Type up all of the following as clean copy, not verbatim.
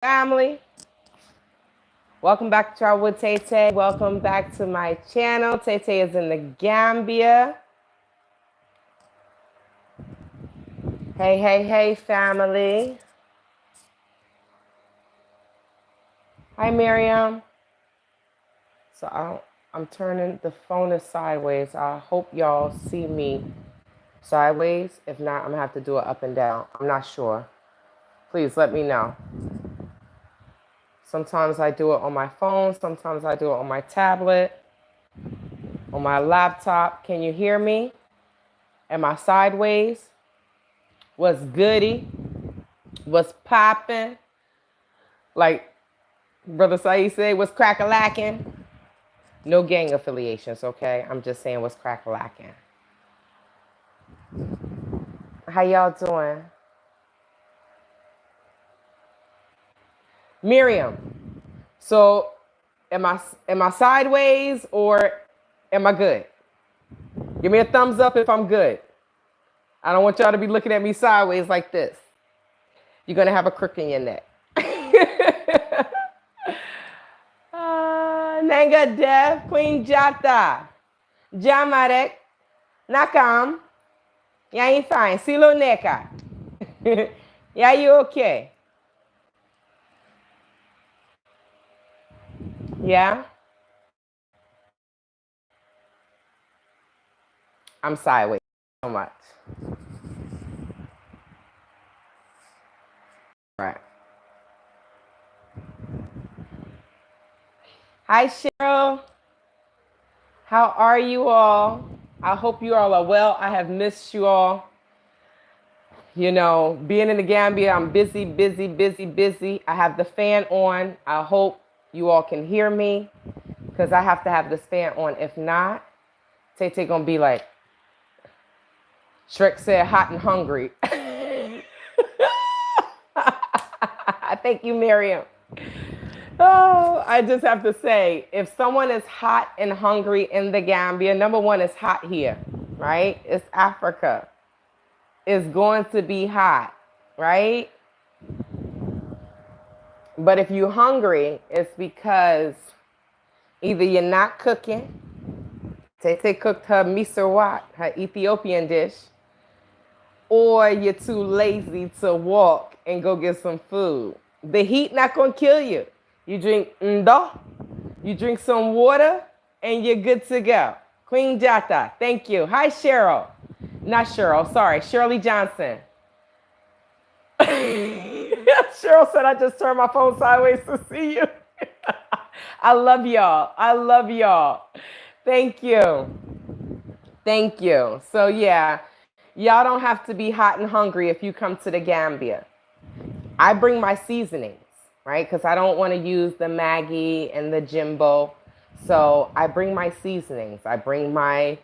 Family. Welcome back to Travel with Tay Tay. Welcome back to my channel. Tay Tay is in the Gambia. Hey, hey, hey, family. Hi, Miriam. So I'm turning the phone is sideways. I hope y'all see me sideways. If not, I'm gonna have to do it up and down. I'm not sure. Please let me know. Sometimes I do it on my phone. Sometimes I do it on my tablet, on my laptop. Can you hear me? Am I sideways? What's goody? What's popping? Like Brother Saeed said, what's crack-a-lacking? No gang affiliations, okay? I'm just saying what's crack-a-lacking. How y'all doing? Miriam, so am I sideways or am I good? Give me a thumbs up if I'm good. I don't want y'all to be looking at me sideways like this. You're going to have a crook in your neck. Nanga Dev, Queen Jata, Jamarek, Nakam, yeah, you fine. Silo Neka. Yeah, you okay? Yeah? I'm sideways so much. Right. Hi, Cheryl. How are you all? I hope you all are well. I have missed you all. You know, being in the Gambia, I'm busy, busy, busy, busy. I have the fan on. I hope you all can hear me because I have to have this fan on. If not, Tay Tay gonna be like, Shrek said, hot and hungry. Thank you, Miriam. Oh, I just have to say, if someone is hot and hungry in the Gambia, number one, it's hot here, right? It's Africa. It's going to be hot, right? But if you're hungry, it's because either you're not cooking. Tete cooked her misawat, her Ethiopian dish, or you're too lazy to walk and go get some food. The heat not gonna kill you. You drink ndo, you drink some water, and you're good to go. Queen Jata, thank you. Hi, Cheryl. Not Cheryl, sorry, Shirley Johnson. Cheryl said I just turned my phone sideways to see you. I love y'all. I love y'all. Thank you. Thank you. So yeah, y'all don't have to be hot and hungry if you come to the Gambia. I bring my seasonings, right? Because I don't want to use the Maggi and the Jimbo. So I bring my seasonings. I bring my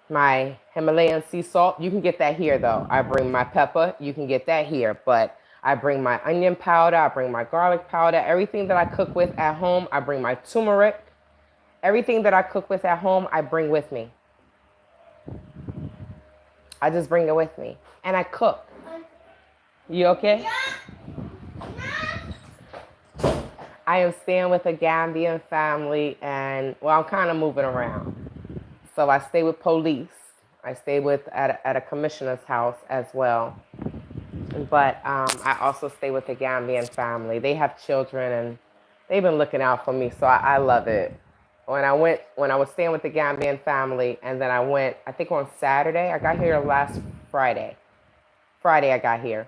Himalayan sea salt. You can get that here though. I bring my pepper. You can get that here. But I bring my onion powder. I bring my garlic powder. Everything that I cook with at home, I bring my turmeric. Everything that I cook with at home, I bring with me. I just bring it with me. And I cook. You okay? I am staying with a Gambian family and, well, I'm kind of moving around. So I stay with police. I stay at a commissioner's house as well. But I also stay with a Gambian family. They have children and they've been looking out for me. So I love it. When I was staying with the Gambian family and then I went, I think on Saturday, I got here last Friday. Friday I got here.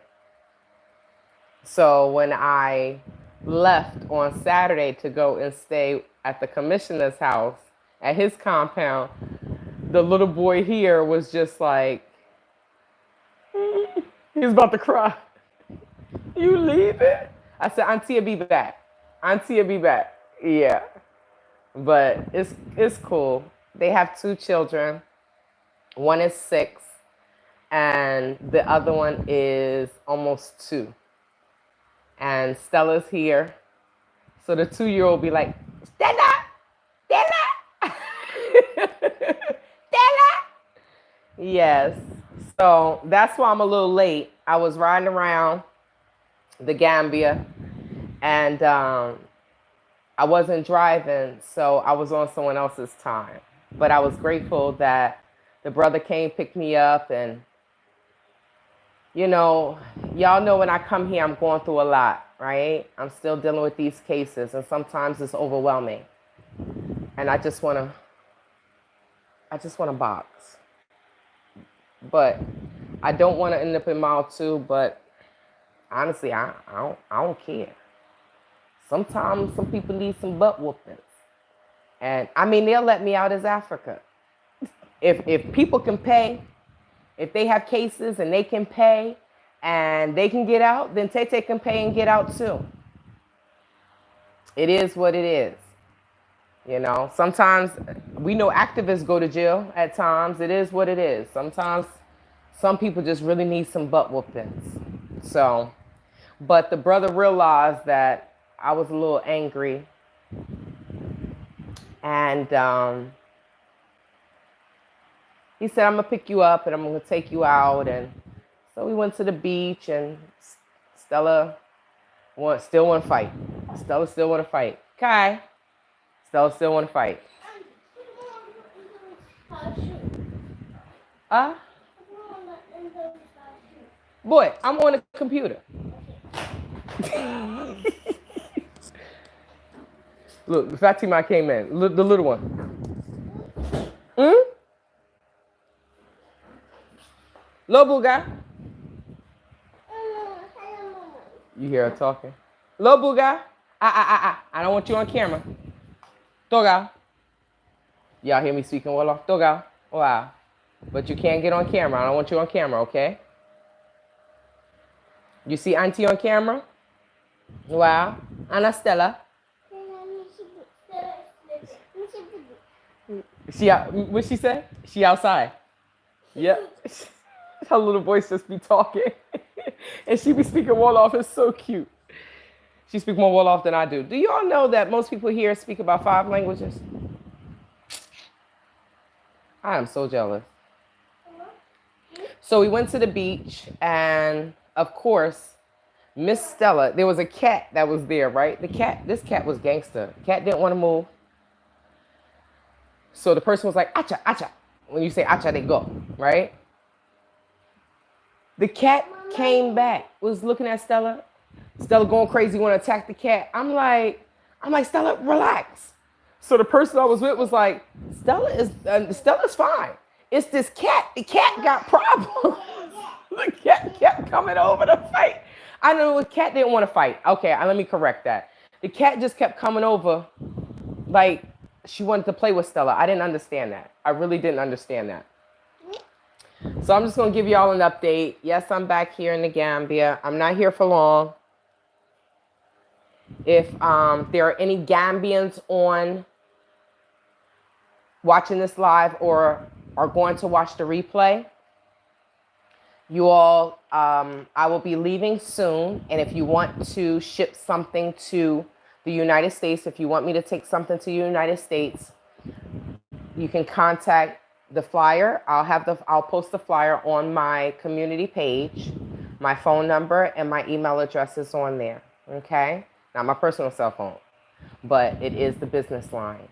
So when I left on Saturday to go and stay at the commissioner's house, at his compound, the little boy here was just like, he was about to cry. You leaving? I said, Auntie will be back. Auntie will be back. Yeah. But it's cool. They have 2 children. One is 6 and the other one is almost 2. And Stella's here. So the 2-year-old be like, Stella, Stella, Stella. Yes. So that's why I'm a little late. I was riding around the Gambia, and I wasn't driving, so I was on someone else's time. But I was grateful that the brother came, picked me up, and you know, y'all know when I come here, I'm going through a lot, right? I'm still dealing with these cases, and sometimes it's overwhelming. And I just want to box. But I don't want to end up in mile two, but honestly, I don't care. Sometimes some people need some butt whoopings. And I mean, they'll let me out as Africa. If people can pay, if they have cases and they can pay and they can get out, then Tete can pay and get out too. It is what it is. You know, sometimes we know activists go to jail at times. It is what it is. Sometimes some people just really need some butt whoopings. So, but the brother realized that I was a little angry. And he said, I'm going to pick you up and I'm going to take you out. And so we went to the beach, and Stella still want to fight. Stella still want to fight. Kai. Stella still want to fight. Boy, I'm on the computer. Look, Fatima came in. The little one. Lobuga. You hear her talking? Lobuga. I don't want you on camera. Toga. Y'all hear me speaking Wolof? Toga. Wow. But you can't get on camera. I don't want you on camera, okay? You see Auntie on camera? Wow. Anna Stella. What she say? She outside. Yep. Her little voice just be talking. And she be speaking Wolof. It's so cute. She speaks more Wolof than I do. Do you all know that most people here speak about 5 languages? I am so jealous. So we went to the beach, and of course, Miss Stella, there was a cat that was there, right? This cat was gangster. The cat didn't want to move. So the person was like, acha, acha. When you say acha, they go, right? The cat came back, was looking at Stella. Stella going crazy, want to attack the cat. I'm like, Stella, relax. So the person I was with was like, Stella's fine. It's this cat. The cat got problems. The cat kept coming over to fight. I know the cat didn't want to fight. Okay, let me correct that. The cat just kept coming over like she wanted to play with Stella. I didn't understand that. I really didn't understand that. So I'm just going to give y'all an update. Yes, I'm back here in the Gambia. I'm not here for long. If there are any Gambians on watching this live or are going to watch the replay, you all, I will be leaving soon. And if you want to ship something to the United States, if you want me to take something to the United States, you can contact the flyer. I'll post the flyer on my community page. My phone number and my email address is on there. Okay? Not my personal cell phone, but it is the business line.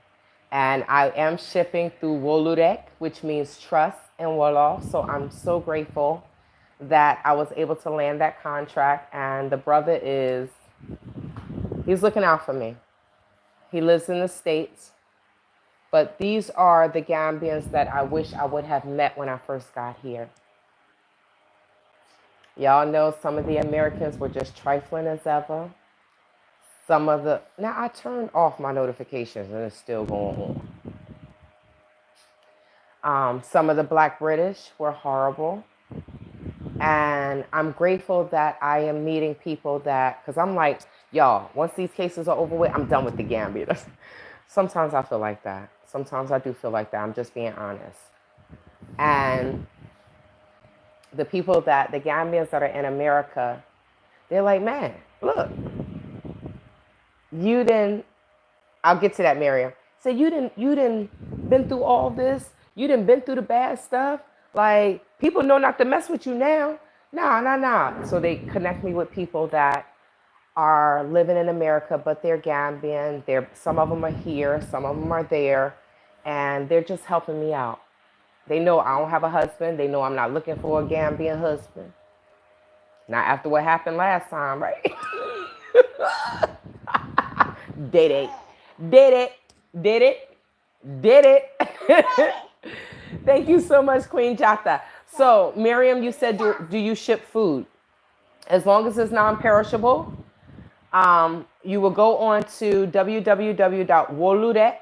And I am shipping through Wolurek, which means trust in Wolof. So I'm so grateful that I was able to land that contract. And the brother he's looking out for me. He lives in the States. But these are the Gambians that I wish I would have met when I first got here. Y'all know some of the Americans were just trifling as ever. Now I turned off my notifications and it's still going on. Some of the Black British were horrible. And I'm grateful that I am meeting people because I'm like, y'all, once these cases are over with, I'm done with the Gambia. Sometimes I feel like that. Sometimes I do feel like that. I'm just being honest. And the Gambians that are in America, they're like, man, look, I'll get to that, Miriam. So you didn't been through all this. You didn't been through the bad stuff. Like, people know not to mess with you now. Nah. So they connect me with people that are living in America, but they're Gambian. Some of them are here, some of them are there, and they're just helping me out. They know I don't have a husband. They know I'm not looking for a Gambian husband. Not after what happened last time, right? Did it. Did it. Did it. Did it. Thank you so much, Queen Jata. So, Miriam, you said, do you ship food? As long as it's non-perishable, you will go on to www.wolurek,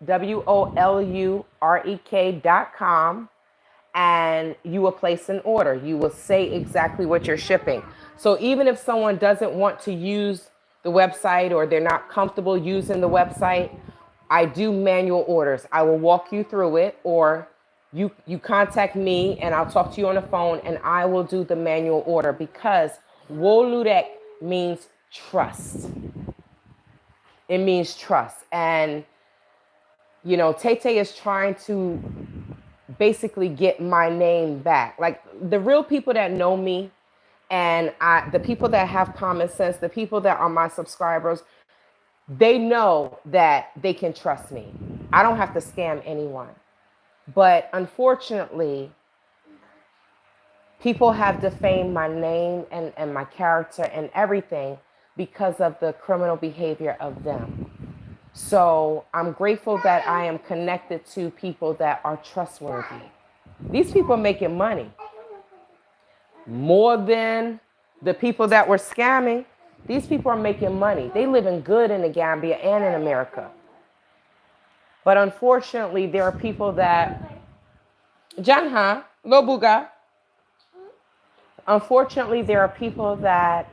WOLUREK.com, and you will place an order. You will say exactly what you're shipping. So even if someone doesn't want to use the website or they're not comfortable using the website, I do manual orders. I will walk you through it, or you contact me and I'll talk to you on the phone and I will do the manual order, because Wolurek means trust. It means trust. And, you know, Tete is trying to basically get my name back. Like, the real people that know me and the people that have common sense, the people that are my subscribers, they know that they can trust me. I don't have to scam anyone. But unfortunately, people have defamed my name and my character and everything because of the criminal behavior of them. So I'm grateful that I am connected to people that are trustworthy. These people are making money more than the people that were scamming. These people are making money. They living good in the Gambia and in America. But unfortunately, there are people that, Janha, Lobuga. Unfortunately, there are people that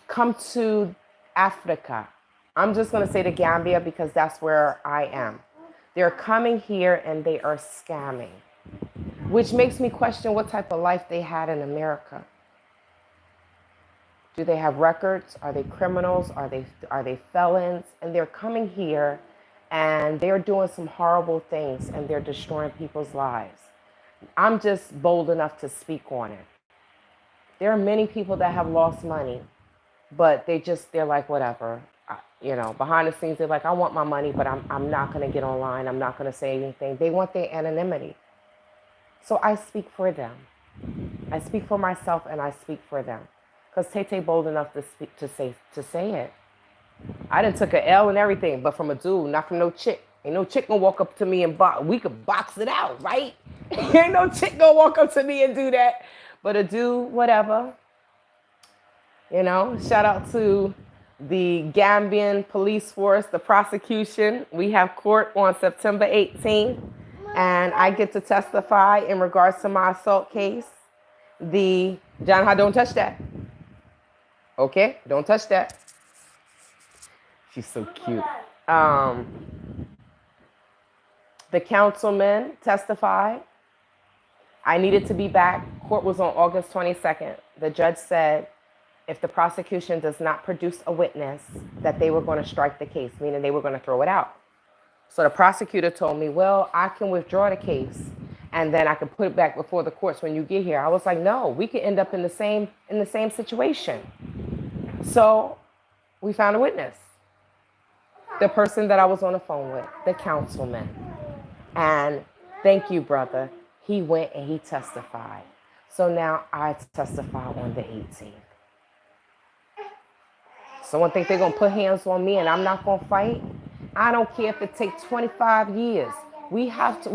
come to Africa. I'm just going to say the Gambia because that's where I am. They're coming here and they are scamming, which makes me question what type of life they had in America. Do they have records? Are they criminals? Are they felons? And they're coming here and they're doing some horrible things and they're destroying people's lives. I'm just bold enough to speak on it. There are many people that have lost money, but they're like, whatever. You know, behind the scenes, they're like, I want my money, but I'm not going to get online. I'm not going to say anything. They want their anonymity. So I speak for them. I speak for myself and I speak for them. Because Tete bold enough to say it. I done took an L and everything, but from a dude, not from no chick. Ain't no chick gonna walk up to me and we could box it out, right? Ain't no chick gonna walk up to me and do that. But a dude, whatever. You know, shout out to the Gambian police force, the prosecution. We have court on September 18th, and I get to testify in regards to my assault case. Janha, don't touch that. Okay, don't touch that. She's so cute. The councilman testified. I needed to be back. Court was on August 22nd. The judge said if the prosecution does not produce a witness, that they were going to strike the case, meaning they were going to throw it out. So the prosecutor told me, well, I can withdraw the case and then I can put it back before the courts when you get here. I was like, no, we could end up in the same situation. So we found a witness. The person that I was on the phone with, the councilman. And thank you, brother. He went and he testified. So now I testify on the 18th. Someone think they're going to put hands on me and I'm not going to fight? I don't care if it takes 25 years. We have to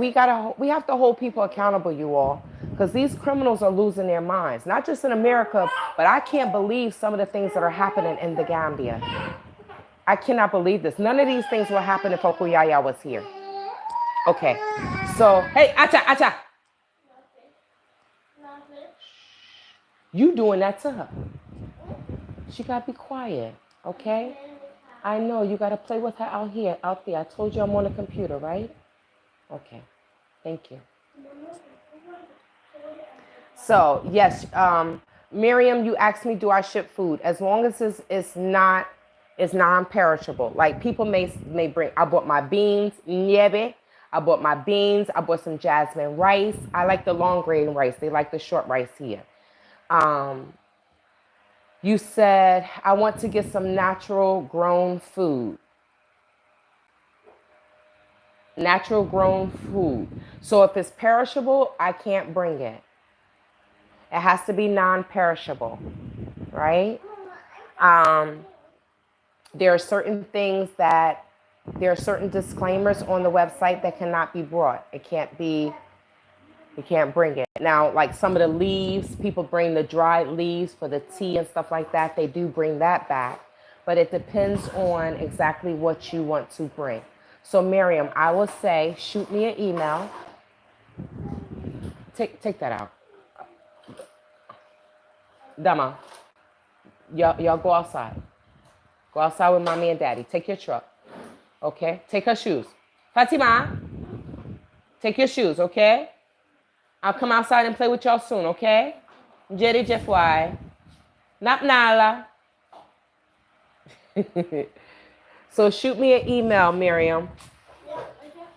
hold people accountable, you all, because these criminals are losing their minds, not just in America, but I can't believe some of the things that are happening in the Gambia. I cannot believe this. None of these things will happen if Okuyaya was here. Okay, so, hey, Acha. You doing that to her. She got to be quiet, okay? I know, you got to play with her out there. I told you I'm on the computer, right? Okay, thank you. So, yes, Miriam, you asked me, do I ship food? As long as it's non-perishable. Like, people may bring, I bought my beans, niebe. I bought my beans. I bought some jasmine rice. I like the long grain rice. They like the short rice here. You said, I want to get some natural grown food. Natural grown food. So if it's perishable, I can't bring it. It has to be non-perishable, right? Um, there are certain things that, there are certain disclaimers on the website that cannot be brought. It can't be, you can't bring it. Now, like some of the leaves, people bring the dried leaves for the tea and stuff like that. They do bring that back. But it depends on exactly what you want to bring. So Miriam, I will say, shoot me an email. Take that out. Dama, y'all go outside. Go outside with mommy and daddy. Take your truck. Okay? Take her shoes. Fatima, take your shoes, okay? I'll come outside and play with y'all soon, okay? Jerry Jeffwai. Nap Nala. So shoot me an email, Miriam.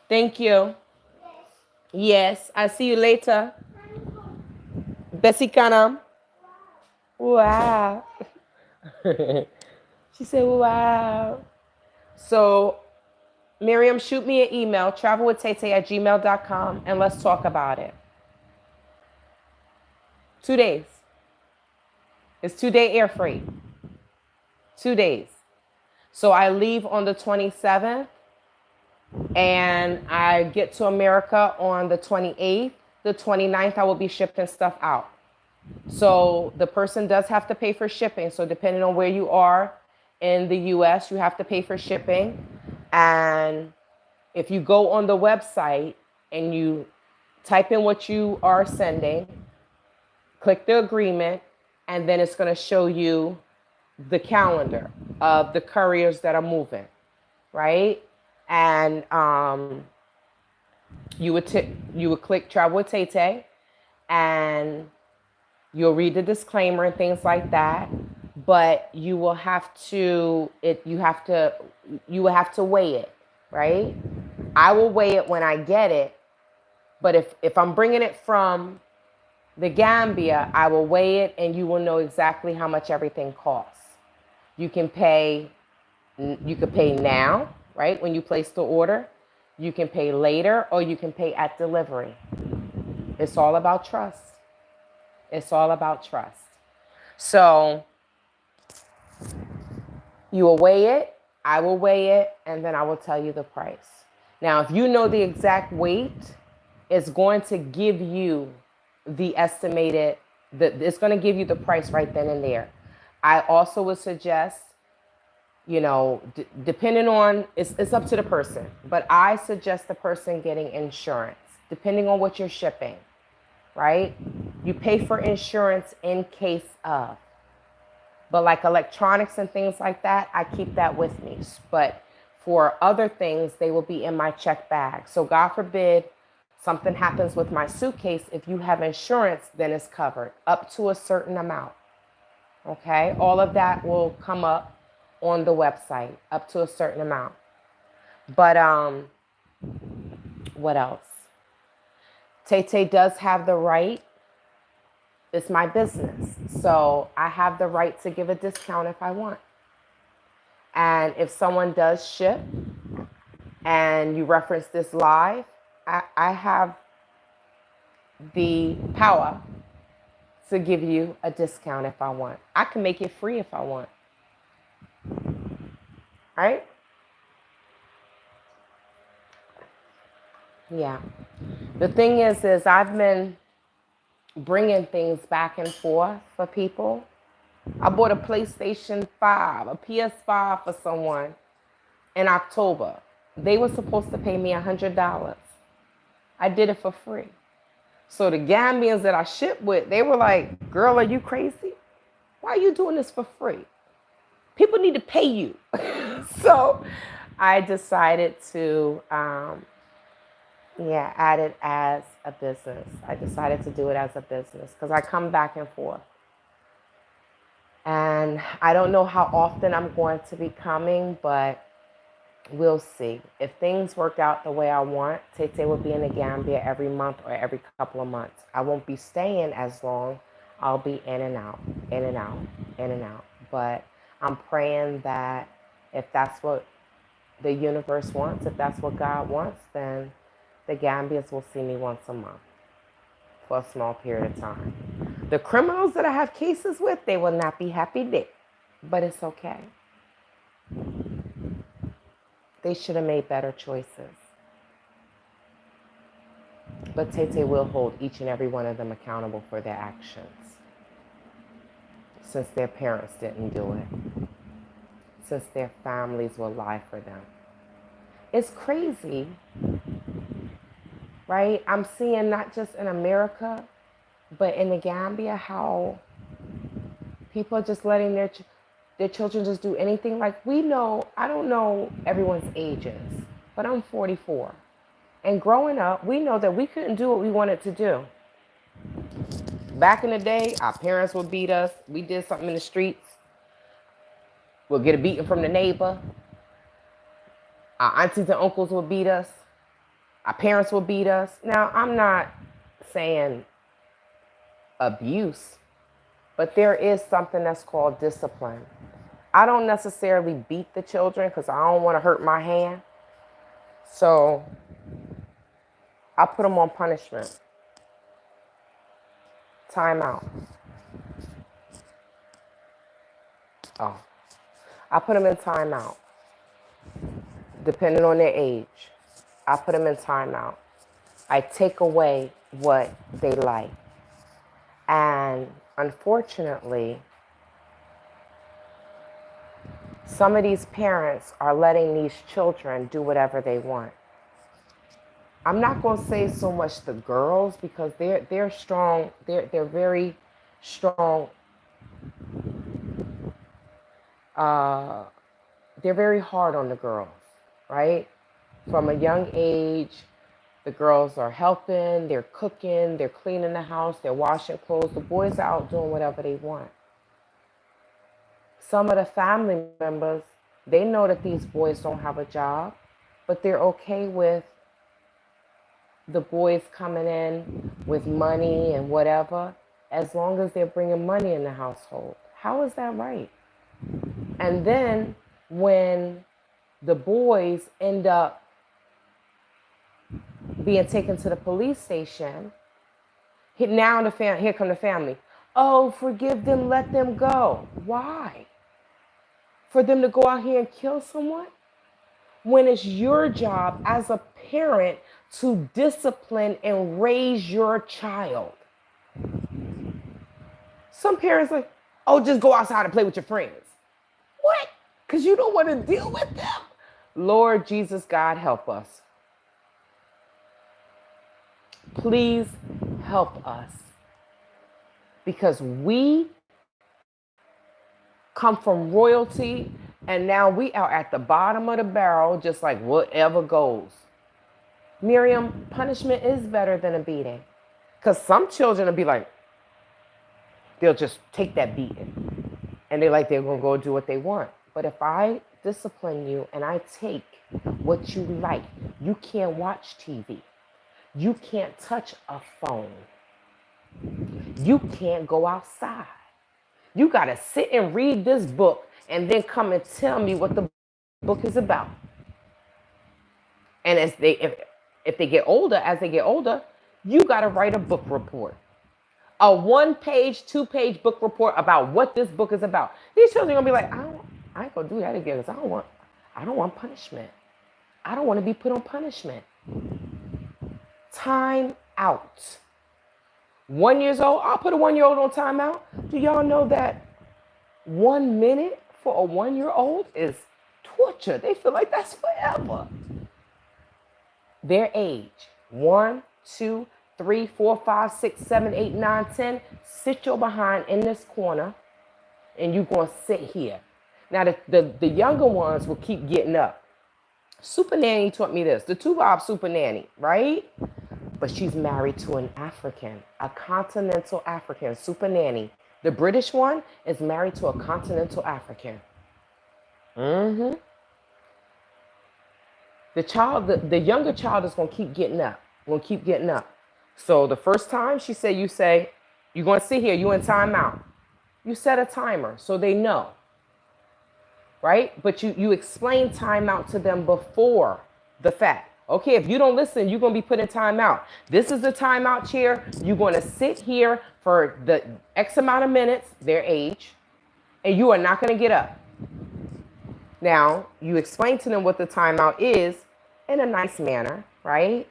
Thank you. Yes, I'll see you later. Bessie Kanam. Wow. She said, wow. So, Miriam, shoot me an email, travelwithtete@gmail.com, and let's talk about it. 2 days. It's 2-day air freight. 2 days. So I leave on the 27th, and I get to America on the 28th. The 29th, I will be shipping stuff out. So the person does have to pay for shipping. So depending on where you are in the US, you have to pay for shipping. And if you go on the website and you type in what you are sending, click the agreement, and then it's going to show you the calendar of the couriers that are moving, right? And you would click Travel with Tete, and you'll read the disclaimer and things like that. But you will have to you will have to weigh it, right? I will weigh it when I get it. But if I'm bringing it from the Gambia, I will weigh it, and you will know exactly how much everything costs. You can pay now, right? When you place the order, you can pay later, or you can pay at delivery. It's all about trust. It's all about trust. So you will weigh it, I will weigh it, and then I will tell you the price. Now, if you know the exact weight, it's going to give you the estimated, it's going to give you the price right then and there. I also would suggest, depending on, it's up to the person, but I suggest the person getting insurance, depending on what you're shipping, right? You pay for insurance in case of. But like electronics and things like that, I keep that with me. But for other things, they will be in my check bag. So God forbid something happens with my suitcase. If you have insurance, then it's covered up to a certain amount. Okay? All of that will come up on the website, up to a certain amount. But what else? Tete does have the right. It's my business. So I have the right to give a discount if I want. And if someone does ship and you reference this live, I have the power to give you a discount if I want. I can make it free if I want. Right? Yeah. The thing is I've been bringing things back and forth for people. I bought a PlayStation 5, a PS5 for someone in October. They were supposed to pay me $100. I did it for free. So the Gambians that I ship with, they were like, girl, are you crazy? Why are you doing this for free? People need to pay you. So I decided to add it as a business. I decided to do it as a business because I come back and forth. And I don't know how often I'm going to be coming, but we'll see. If things work out the way I want, Tete will be in the Gambia every month or every couple of months. I won't be staying as long. I'll be in and out, in and out, in and out. But I'm praying that if that's what the universe wants, if that's what God wants, then the Gambians will see me once a month for a small period of time. The criminals that I have cases with, they will not be happy there, but it's okay. They should have made better choices. But Tete will hold each and every one of them accountable for their actions, since their parents didn't do it, since their families will lie for them. It's crazy, right? I'm seeing not just in America, but in the Gambia, how people are just letting their children just do anything. Like, we know, I don't know everyone's ages, but I'm 44. And growing up, we know that we couldn't do what we wanted to do. Back in the day, our parents would beat us. We did something in the streets, we'll get a beating from the neighbor. Our aunties and uncles would beat us. Our parents would beat us. Now, I'm not saying abuse, but there is something that's called discipline. I don't necessarily beat the children because I don't want to hurt my hand. So I put them on punishment. Time out. Oh, I put them in timeout. Depending on their age, I put them in timeout. I take away what they like. And unfortunately, some of these parents are letting these children do whatever they want. I'm not going to say so much the girls, because they're strong. They're very strong. They're very hard on the girls, right? From a young age, the girls are helping, they're cooking, they're cleaning the house, they're washing clothes. The boys are out doing whatever they want. Some of the family members, they know that these boys don't have a job, but they're okay with the boys coming in with money and whatever, as long as they're bringing money in the household. How is that right? And then when the boys end up being taken to the police station, here come the family. Oh, forgive them, let them go. Why? For them to go out here and kill someone? When it's your job as a parent to discipline and raise your child. Some parents are like, oh, just go outside and play with your friends. What? Because you don't want to deal with them? Lord Jesus, God, help us. Please help us. Because we come from royalty, and now we are at the bottom of the barrel, just like whatever goes. Miriam, punishment is better than a beating. Because some children will be like, they'll just take that beating. And they're like, they're going to go do what they want. But if I discipline you and I take what you like, you can't watch TV. You can't touch a phone. You can't go outside. You got to sit and read this book and then come and tell me what the book is about. And if they get older, as they get older, you got to write a book report. A 1-page, 2-page book report about what this book is about. These children are going to be like, I ain't going to do that again because I don't want punishment. I don't want to be put on punishment. Time out. 1 year old, I'll put a 1-year-old on timeout. Do y'all know that 1 minute for a 1-year-old is torture? They feel like that's forever. Their age, 1, 2, 3, 4, 5, 6, 7, 8, 9, 10. Sit your behind in this corner, and you're going to sit here. Now, the younger ones will keep getting up. Super Nanny taught me this. The two-bob Super Nanny, right? But she's married to an African, a continental African, Super Nanny. The British one is married to a continental African. The younger child is going to keep getting up. So the first time you say, You're going to sit here. You in timeout. You set a timer so they know, right? But you explain timeout to them before the fact. Okay, if you don't listen, you're going to be put in timeout. This is the timeout chair. You're going to sit here for the X amount of minutes, their age, and you are not going to get up. Now, you explain to them what the timeout is in a nice manner, right?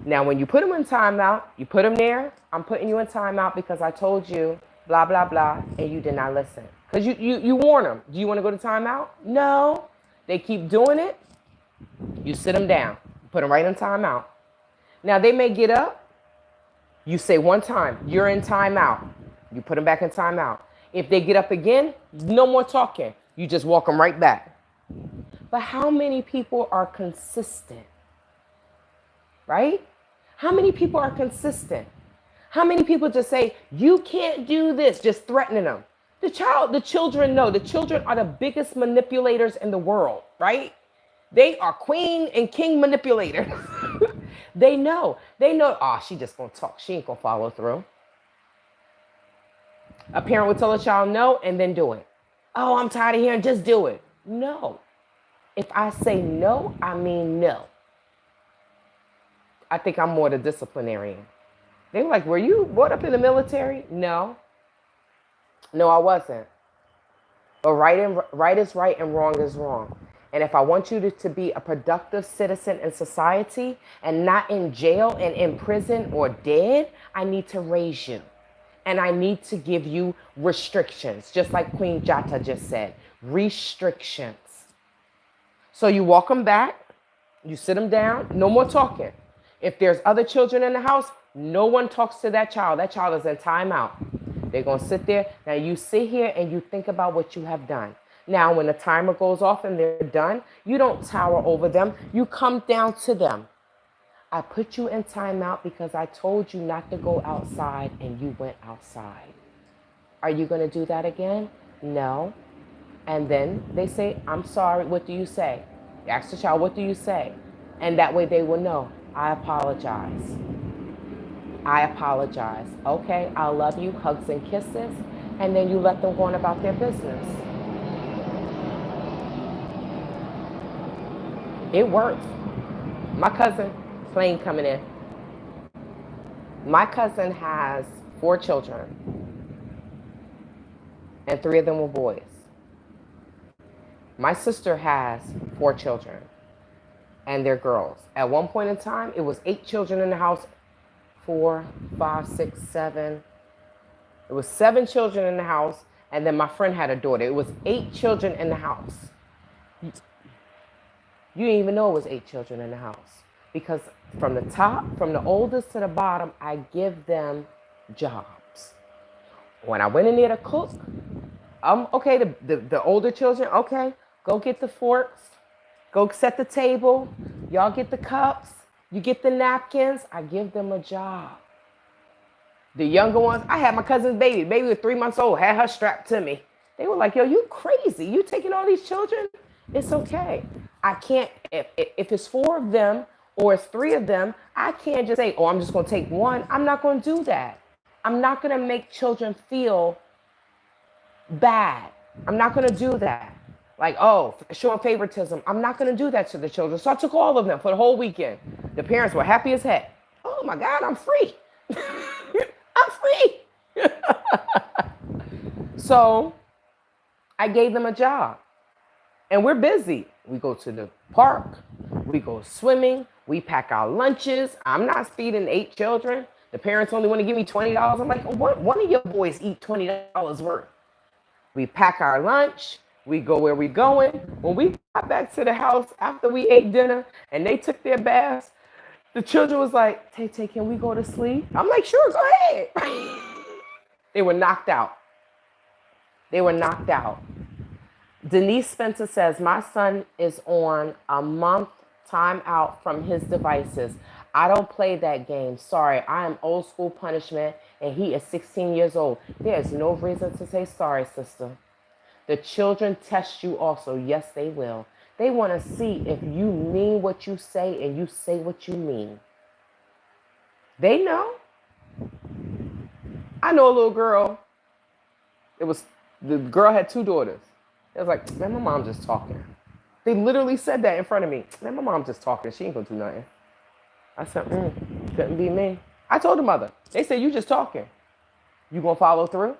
Now, when you put them in timeout, you put them there. I'm putting you in timeout because I told you blah, blah, blah, and you did not listen. Because you warn them. Do you want to go to timeout? No. They keep doing it. You sit them down. Put them right in timeout. Now, they may get up. You say one time, you're in timeout. You put them back in timeout. If they get up again, no more talking. You just walk them right back. But how many people are consistent? Right? How many people are consistent? How many people just say, you can't do this, just threatening them? The children know. The children are the biggest manipulators in the world, right? They are queen and king manipulators. They know. They know, oh, she just gonna talk. She ain't gonna follow through. A parent would tell a child no and then do it. Oh, I'm tired of hearing, just do it. No. If I say no, I mean no. I think I'm more the disciplinarian. They were like, were you brought up in the military? No. No, I wasn't. But right is right and wrong is wrong. And if I want you to be a productive citizen in society and not in jail and in prison or dead, I need to raise you. And I need to give you restrictions, just like Queen Jata just said, restrictions. So you walk them back, you sit them down, no more talking. If there's other children in the house, no one talks to that child. That child is in timeout. They're going to sit there. Now you sit here and you think about what you have done. Now, when the timer goes off and they're done, you don't tower over them. You come down to them. I put you in timeout because I told you not to go outside and you went outside. Are you going to do that again? No. And then they say, I'm sorry. What do you say? You ask the child, what do you say? And that way they will know, I apologize. I apologize. Okay, I love you, hugs and kisses. And then you let them go on about their business. It works. My cousin, plane coming in. My cousin has 4 children, and 3 of them were boys. My sister has 4 children, and they're girls. At one point in time, it was 8 children in the house. 4, 5, 6, 7. It was 7 children in the house, and then my friend had a daughter. It was 8 children in the house. You didn't even know it was 8 children in the house. Because from the top, from the oldest to the bottom, I give them jobs. When I went in there to cook, okay, the older children, okay, go get the forks, go set the table, y'all get the cups, you get the napkins, I give them a job. The younger ones, I had my cousin's baby. Baby was 3 months old, had her strapped to me. They were like, yo, you crazy. You taking all these children? It's okay. I can't, if it's 4 of them or it's 3 of them, I can't just say, oh, I'm just going to take one. I'm not going to do that. I'm not going to make children feel bad. I'm not going to do that. Like, oh, showing favoritism. I'm not going to do that to the children. So I took all of them for the whole weekend. The parents were happy as heck. Oh my God, I'm free. I'm free. So I gave them a job. And we're busy. We go to the park. We go swimming. We pack our lunches. I'm not feeding 8 children. The parents only want to give me $20. I'm like, one of your boys eat $20 worth. We pack our lunch. We go where we going. When we got back to the house after we ate dinner and they took their baths, the children was like, Tay, can we go to sleep? I'm like, sure, go ahead. They were knocked out. They were knocked out. Denise Spencer says, my son is on a month time out from his devices. I don't play that game. Sorry, I am old school punishment and he is 16 years old. There is no reason to say sorry, sister. The children test you also. Yes, they will. They want to see if you mean what you say and you say what you mean. They know. I know a little girl. The girl had 2 daughters. It was like, man, my mom's just talking. They literally said that in front of me. Man, my mom's just talking. She ain't gonna do nothing. I said, couldn't be me. I told the mother. They said, you just talking. You gonna follow through?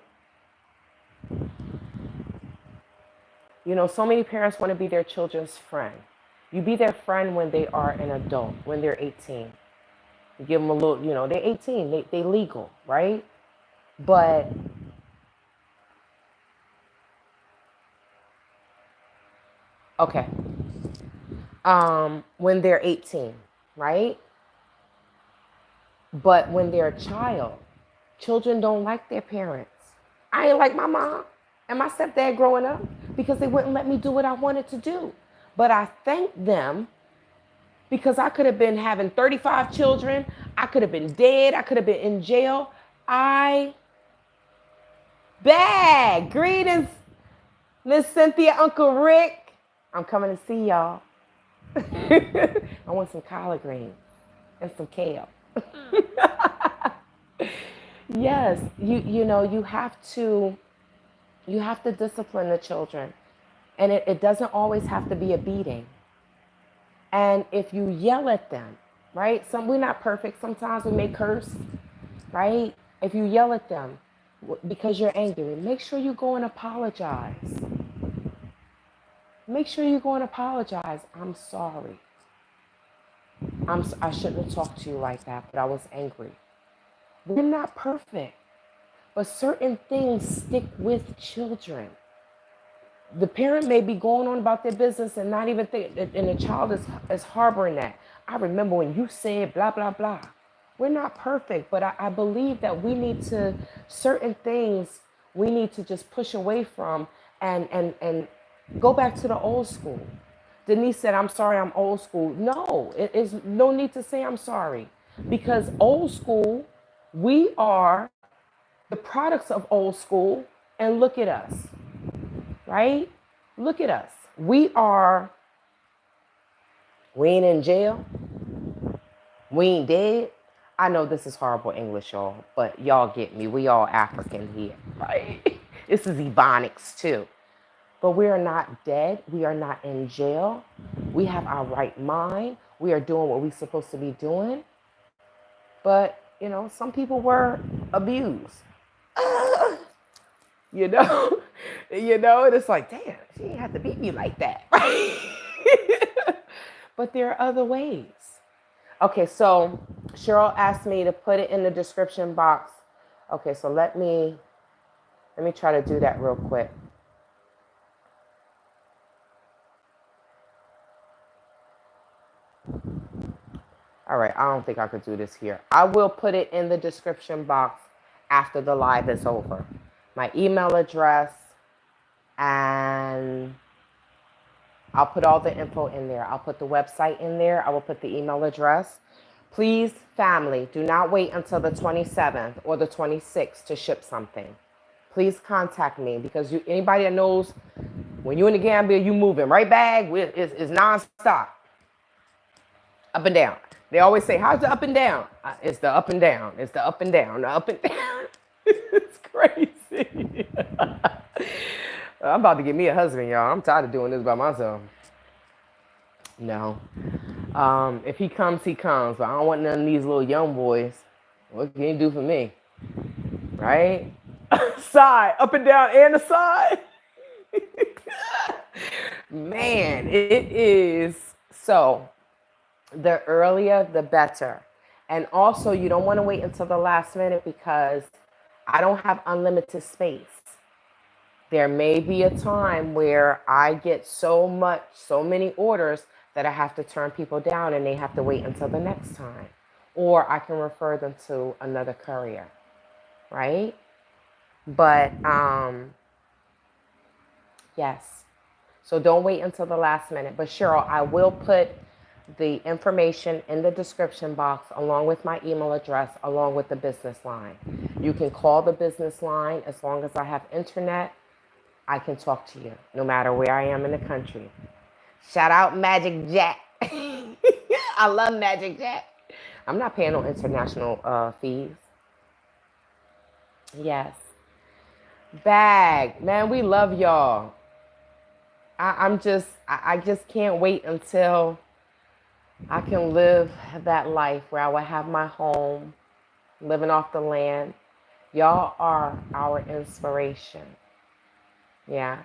You know, so many parents want to be their children's friend. You be their friend when they are an adult, when they're 18. You give them a little, you know, they're 18, they legal, right? But okay, when they're 18, right? But when they're a child, children don't like their parents. I ain't like my mom and my stepdad growing up because they wouldn't let me do what I wanted to do. But I thank them because I could have been having 35 children. I could have been dead. I could have been in jail. Greetings, Miss Cynthia, Uncle Rick. I'm coming to see y'all. I want some collard greens and some kale. Yes, you know, you have to discipline the children. And it doesn't always have to be a beating. And if you yell at them, right? We're not perfect. Sometimes we may curse, right? If you yell at them because you're angry, make sure you go and apologize. Make sure you go and apologize. I'm sorry. I shouldn't have talked to you like that, but I was angry. We're not perfect, but certain things stick with children. The parent may be going on about their business and not even think, and the child is harboring that. I remember when you said blah, blah, blah. We're not perfect, but I believe that we need to, certain things we need to just push away from and go back to the old school. Denise said, I'm sorry, I'm old school. No, it is no need to say I'm sorry because old school, we are the products of old school, and look at us. Right? Look at us. We ain't in jail. We ain't dead. I know this is horrible English, y'all, but y'all get me. We all African here, right? This is Ebonics too. But we are not dead. We are not in jail. We have our right mind. We are doing what we're supposed to be doing. But, you know, some people were abused. You know? And it's like, damn, she didn't have to beat me like that. But there are other ways. Okay, so Cheryl asked me to put it in the description box. Okay, so let me try to do that real quick. All right, I don't think I could do this here. I will put it in the description box after the live is over. My email address, and I'll put all the info in there. I'll put the website in there. I will put the email address. Please, family, do not wait until the 27th or the 26th to ship something. Please contact me because anybody that knows when you're in the Gambia, you moving right back. It's nonstop. Up and down. They always say, how's the up and down? It's the up and down. It's the up and down. The up and down. It's crazy. I'm about to get me a husband, y'all. I'm tired of doing this by myself. No. If he comes, he comes. But I don't want none of these little young boys. What can you do for me? Right? Side. Up and down and the side. Man, it is. So the earlier, the better. And also, you don't want to wait until the last minute because I don't have unlimited space. There may be a time where I get so many orders that I have to turn people down and they have to wait until the next time. Or I can refer them to another courier, right? But, yes. So don't wait until the last minute. But Cheryl, I will put the information in the description box along with my email address, along with the business line. You can call the business line as long as I have internet. I can talk to you no matter where I am in the country. Shout out Magic Jack. I love Magic Jack. I'm not paying no international fees. Yes. Bag. Man, we love y'all. I just can't wait until I can live that life where I will have my home, living off the land. Y'all are our inspiration. Yeah.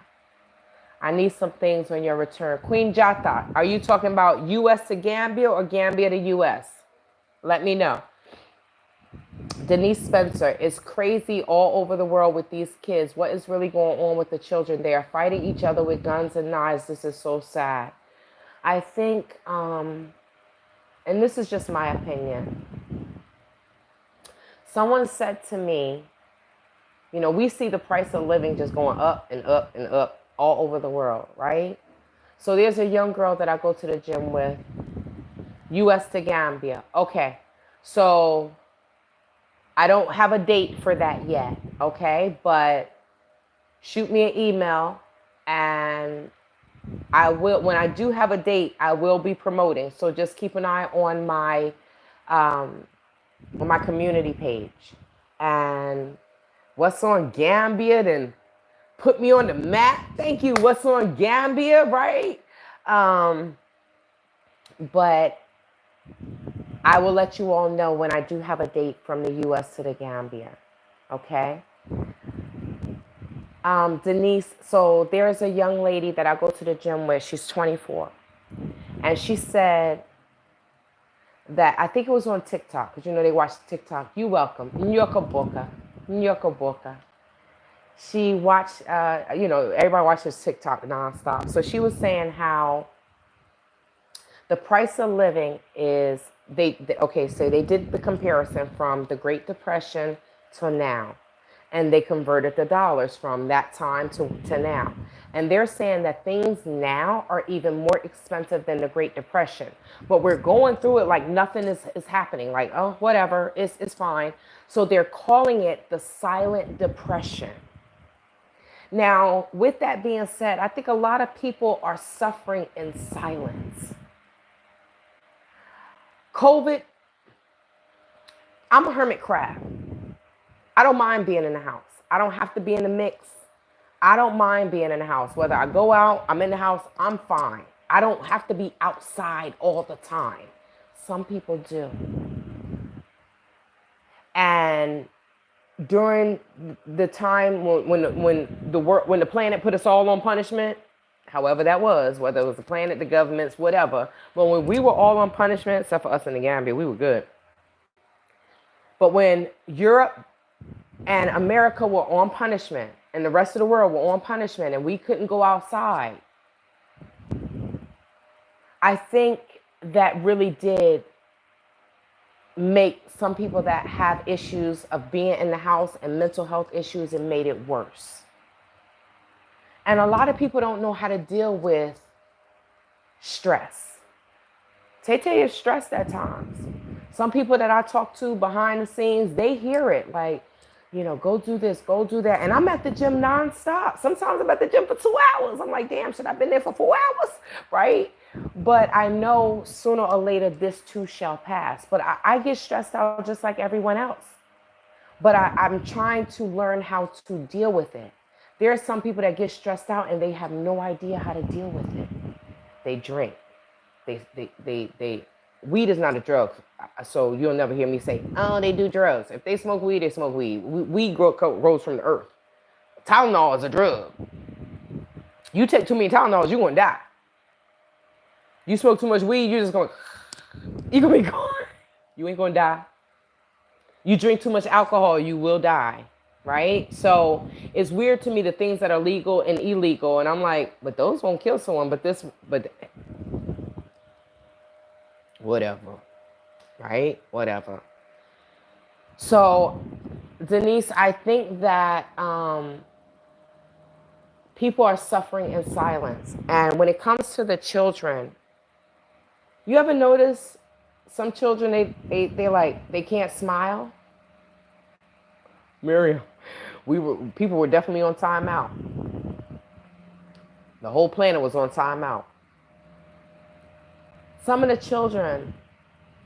I need some things on your return. Queen Jata, are you talking about U.S. to Gambia or Gambia to U.S.? Let me know. Denise Spencer, it's crazy all over the world with these kids. What is really going on with the children? They are fighting each other with guns and knives. This is so sad. I think, and this is just my opinion. Someone said to me, you know, we see the price of living just going up and up and up all over the world, right? So there's a young girl that I go to the gym with, U.S. to Gambia. Okay, so I don't have a date for that yet, okay? But shoot me an email and I will, when I do have a date, I will be promoting. So just keep an eye on my community page. And what's on Gambia, then put me on the map. Thank you. What's on Gambia, right? But I will let you all know when I do have a date from the U.S. to the Gambia. Okay? Denise, so there's a young lady that I go to the gym with. She's 24. And she said that, I think it was on TikTok, because you know they watch TikTok. You welcome. Nyoka Boka. Nyoka Boka. She watched, you know, everybody watches TikTok nonstop. So she was saying how the price of living is, okay, so they did the comparison from the Great Depression to now. And they converted the dollars from that time to now. And they're saying that things now are even more expensive than the Great Depression. But we're going through it like nothing is happening. Like, oh, whatever, it's fine. So they're calling it the silent depression. Now, with that being said, I think a lot of people are suffering in silence. COVID, I'm a hermit crab. I don't mind being in the house. I don't have to be in the mix. I don't mind being in the house. Whether I go out, I'm in the house, I'm fine. I don't have to be outside all the time. Some people do. And during the time when the planet put us all on punishment, however that was, whether it was the planet, the governments, whatever, but when we were all on punishment, except for us in the Gambia, we were good. But when Europe and America were on punishment, and the rest of the world were on punishment, and we couldn't go outside, I think that really did make some people that have issues of being in the house and mental health issues, and made it worse. And a lot of people don't know how to deal with stress. Tay is stressed at times. Some people that I talk to behind the scenes, they hear it like, you know, go do this, go do that. And I'm at the gym nonstop. Sometimes I'm at the gym for 2 hours. I'm like, damn, should I have been there for 4 hours? Right? But I know sooner or later this too shall pass. But I get stressed out just like everyone else. But I'm trying to learn how to deal with it. There are some people that get stressed out and they have no idea how to deal with it. They drink. Weed is not a drug, so you'll never hear me say, oh, they do drugs. If they smoke weed, they smoke weed. Weed grows from the earth. Tylenol is a drug. You take too many Tylenols, you're going to die. You smoke too much weed, you're going to be gone. You ain't going to die. You drink too much alcohol, you will die, right? So it's weird to me, the things that are legal and illegal, and I'm like, but those won't kill someone, but whatever, right? Whatever. So, Denise, I think that people are suffering in silence. And when it comes to the children, you ever notice some children, they can't smile? Miriam, people were definitely on timeout. The whole planet was on timeout. Some of the children,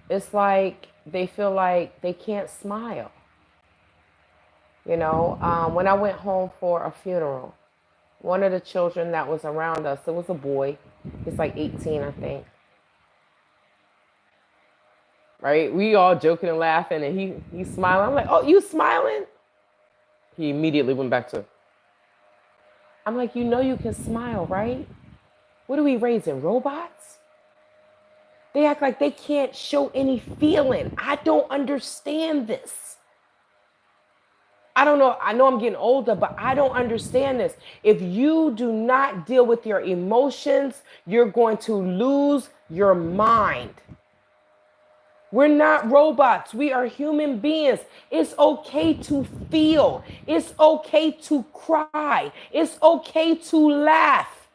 it's like they feel like they can't smile. When I went home for a funeral, one of the children that was around us, it was a boy. He's like 18, I think. Right? We all joking and laughing, and he's smiling. I'm like, oh, you smiling? He immediately went back to, I'm like, you can smile, right? What are we raising, robots? They act like they can't show any feeling. I don't understand this. I don't know. I know I'm getting older, but I don't understand this. If you do not deal with your emotions, you're going to lose your mind. We're not robots. We are human beings. It's okay to feel. It's okay to cry. It's okay to laugh.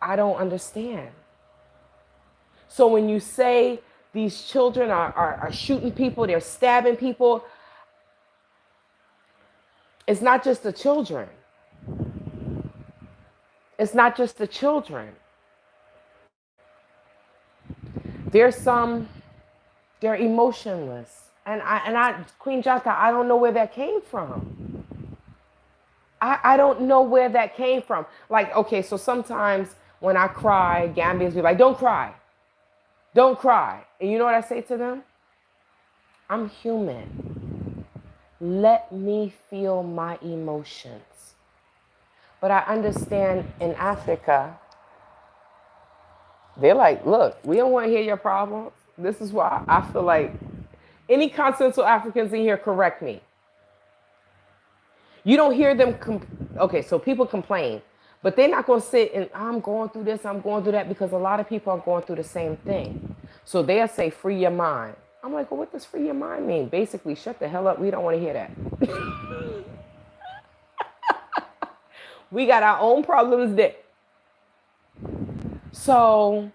I don't understand. So when you say these children are shooting people, they're stabbing people, it's not just the children. It's not just the children. They're emotionless. And Queen Jata, I don't know where that came from. I don't know where that came from. Like, okay, so sometimes when I cry, Gambians be like, don't cry. Don't cry. And you know what I say to them? I'm human. Let me feel my emotions. But I understand in Africa, they're like, look, we don't want to hear your problems. This is why I feel like any continental Africans in here, correct me. You don't hear them. Okay, so people complain, but they're not going to sit and I'm going through this, I'm going through that, because a lot of people are going through the same thing. So they'll say, free your mind. I'm like, well, what does free your mind mean? Basically, shut the hell up. We don't want to hear that. We got our own problems there. So,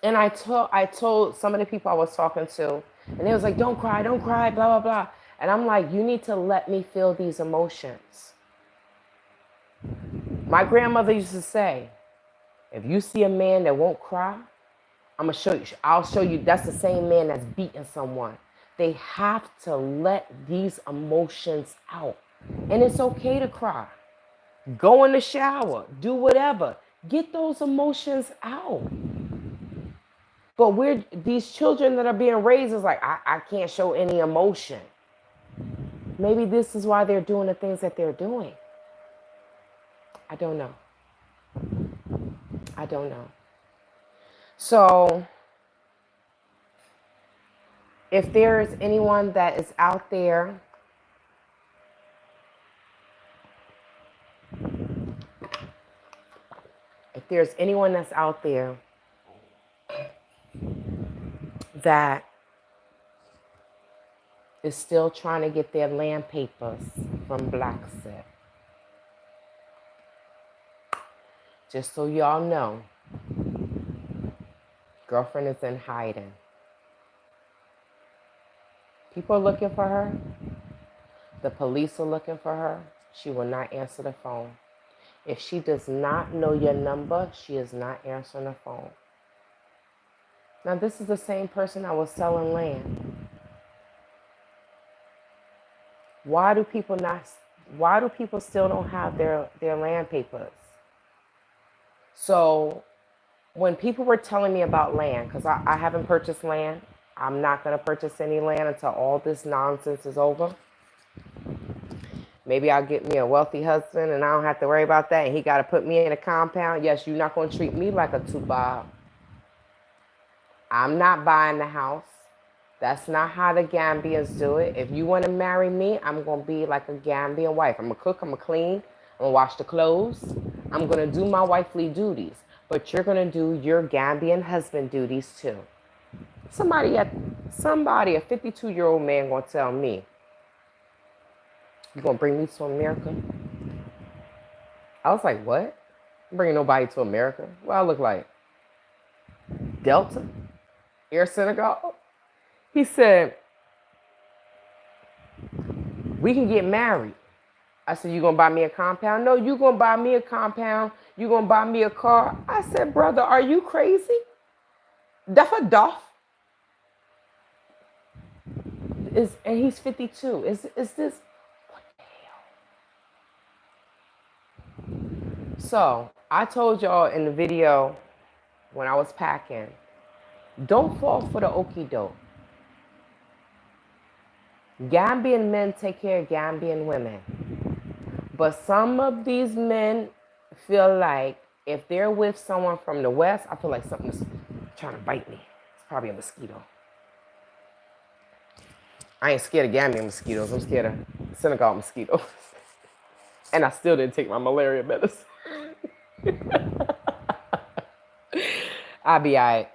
and I told some of the people I was talking to, and they was like, don't cry, blah, blah, blah. And I'm like, you need to let me feel these emotions. My grandmother used to say, if you see a man that won't cry, I'll show you that's the same man that's beating someone. They have to let these emotions out. And it's okay to cry. Go in the shower, do whatever. Get those emotions out. But these children that are being raised is like, I can't show any emotion. Maybe this is why they're doing the things that they're doing. I don't know. So, if there is anyone that is out there that's out there that is still trying to get their land papers from Black Set, just so y'all know, girlfriend is in hiding. People are looking for her. The police are looking for her. She will not answer the phone. If she does not know your number, she is not answering the phone. Now, this is the same person that was selling land. Why do people still don't have their land papers? So when people were telling me about land, because I haven't purchased land, I'm not going to purchase any land until all this nonsense is over. Maybe I'll get me a wealthy husband and I don't have to worry about that. And he got to put me in a compound. Yes, you're not going to treat me like a two-bob. I'm not buying the house. That's not how the Gambians do it. If you want to marry me, I'm going to be like a Gambian wife. I'm going to cook, I'm going to clean, I'm going to wash the clothes. I'm going to do my wifely duties. But you're going to do your Gambian husband duties too. Somebody, a 52-year-old man going to tell me, you going to bring me to America? I was like, what? I'm bringing nobody to America? What I look like? Delta? Air Senegal? He said, we can get married. I said, you going to buy me a compound? No, you going to buy me a compound. You going to buy me a car? I said, brother, are you crazy? That's a duff. and he's 52. Is this what the hell? So I told y'all in the video when I was packing, don't fall for the okie doke. Gambian men take care of Gambian women. But some of these men feel like if they're with someone from the West, I feel like something's trying to bite me. It's probably a mosquito. I ain't scared of Gambian mosquitoes. I'm scared of Senegal mosquitoes. And I still didn't take my malaria medicine. I'll be all right.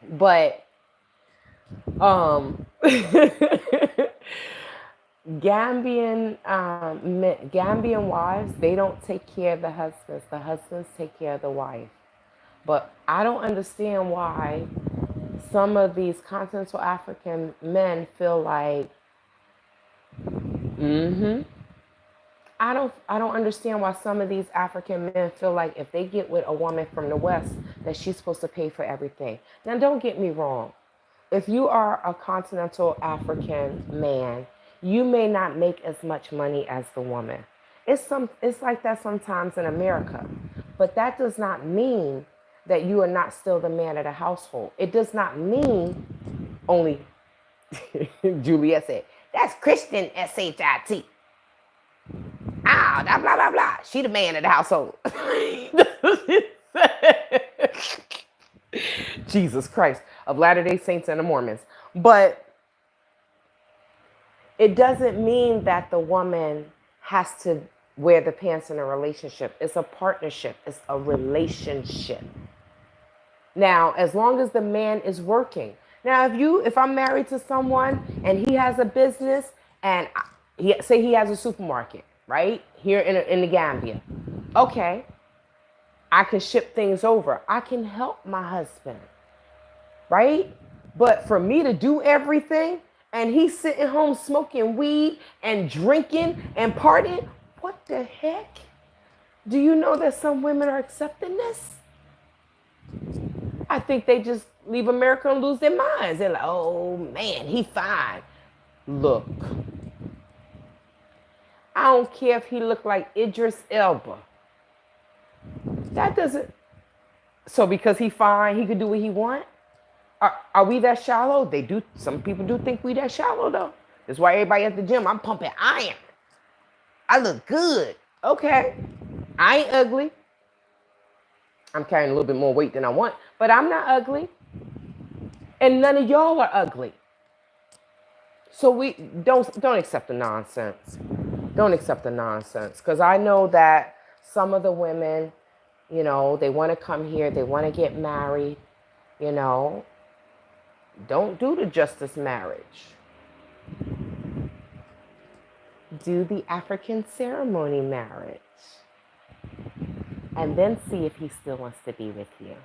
But Gambian wives, they don't take care of the husbands. The husbands take care of the wife. But I don't understand why some of these continental African men feel like, I don't understand why some of these African men feel like if they get with a woman from the West, that she's supposed to pay for everything. Now, don't get me wrong. If you are a continental African man, you may not make as much money as the woman. It's like that sometimes in America. But that does not mean that you are not still the man of the household. It does not mean only, Juliet said, that's Christian SHIT. Ah, blah, blah, blah, blah. She the man of the household. Jesus Christ, of Latter-day Saints and the Mormons. But it doesn't mean that the woman has to wear the pants in a relationship. It's a partnership. It's a relationship. Now, as long as the man is working. Now, if I'm married to someone and he has a business and say he has a supermarket, right? Here in the Gambia. Okay. I can ship things over. I can help my husband. Right? But for me to do everything and he's sitting home smoking weed and drinking and partying, what the heck? Do you know that some women are accepting this? I think they just leave America and lose their minds. They're like, oh man, he fine. Look, I don't care if he looked like Idris Elba. That doesn't. So because he fine, he could do what he want? Are we that shallow? They do. Some people do think we that shallow though. That's why everybody at the gym, I'm pumping iron. I look good. Okay. I ain't ugly. I'm carrying a little bit more weight than I want, but I'm not ugly. And none of y'all are ugly. So we don't accept the nonsense. Don't accept the nonsense. Because I know that some of the women, you know, they want to come here. They want to get married, you know. Don't do the justice marriage. Do the African ceremony marriage. And then see if he still wants to be with you.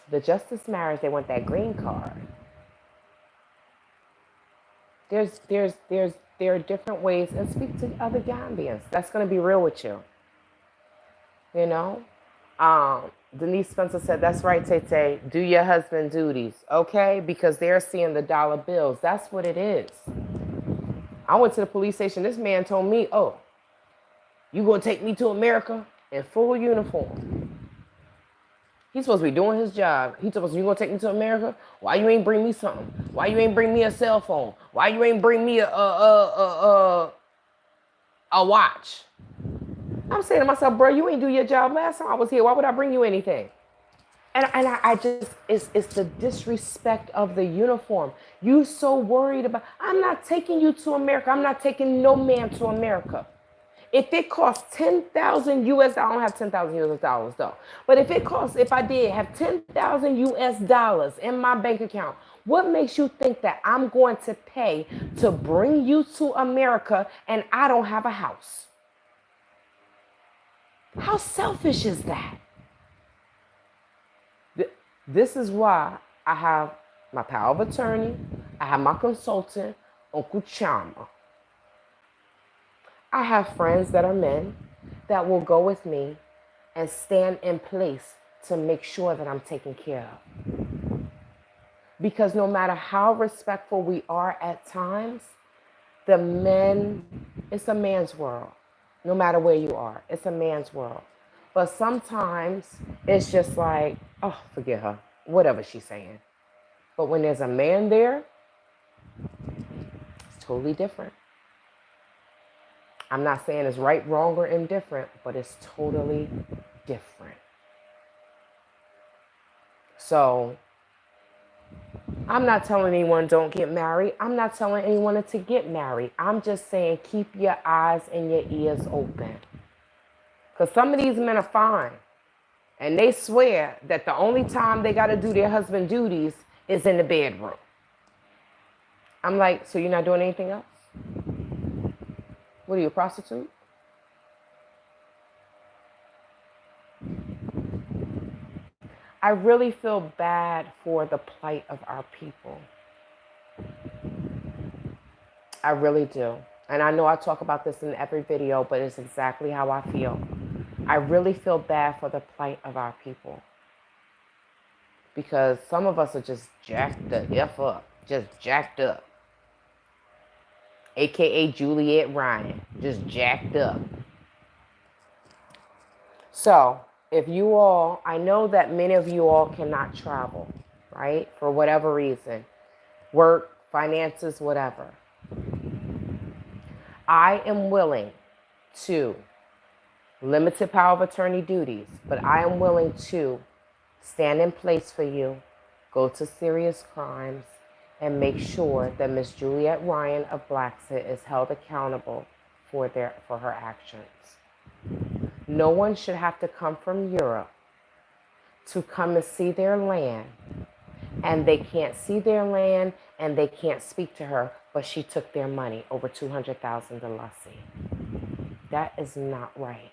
The justice marriage, they want that green card. There are different ways, and speak to other Gambians. That's going to be real with you. You know? Denise Spencer said, that's right, Tay. Do your husband duties, okay? Because they're seeing the dollar bills. That's what it is. I went to the police station. This man told me, oh, you going to take me to America in full uniform. He's supposed to be doing his job. He told us, you going to take me to America? Why you ain't bring me something? Why you ain't bring me a cell phone? Why you ain't bring me a watch? I'm saying to myself, bro, you ain't do your job last time I was here. Why would I bring you anything? And I just, it's the disrespect of the uniform. You so worried about, I'm not taking you to America. I'm not taking no man to America. If it costs 10,000 US, I don't have 10,000 US dollars though. But if I did have 10,000 US dollars in my bank account, what makes you think that I'm going to pay to bring you to America and I don't have a house? How selfish is that? This is why I have my power of attorney. I have my consultant, Uncle Chama. I have friends that are men that will go with me and stand in place to make sure that I'm taken care of. Because no matter how respectful we are at times, the men, it's a man's world. No matter where you are, it's a man's world. But sometimes it's just like, oh, forget her, whatever she's saying. But when there's a man there, it's totally different. I'm not saying it's right, wrong, or indifferent, but it's totally different. So I'm not telling anyone don't get married. I'm not telling anyone to get married. I'm just saying keep your eyes and your ears open. Because some of these men are fine. And they swear that the only time they got to do their husband duties is in the bedroom. I'm like, so you're not doing anything else? What are you, a prostitute? I really feel bad for the plight of our people. I really do. And I know I talk about this in every video, but it's exactly how I feel. I really feel bad for the plight of our people. Because some of us are just jacked the F up. Just jacked up. AKA Juliet Ryan. Just jacked up. So, if you all, I know that many of you all cannot travel, right? For whatever reason. Work, finances, whatever. I am willing to, limited power of attorney duties, but I am willing to stand in place for you, go to serious crimes, and make sure that Miss Juliet Ryan of Blacksett is held accountable for her actions. No one should have to come from Europe to come and see their land, and they can't see their land and they can't speak to her, but she took their money, over $200,000 to Lassie. That is not right.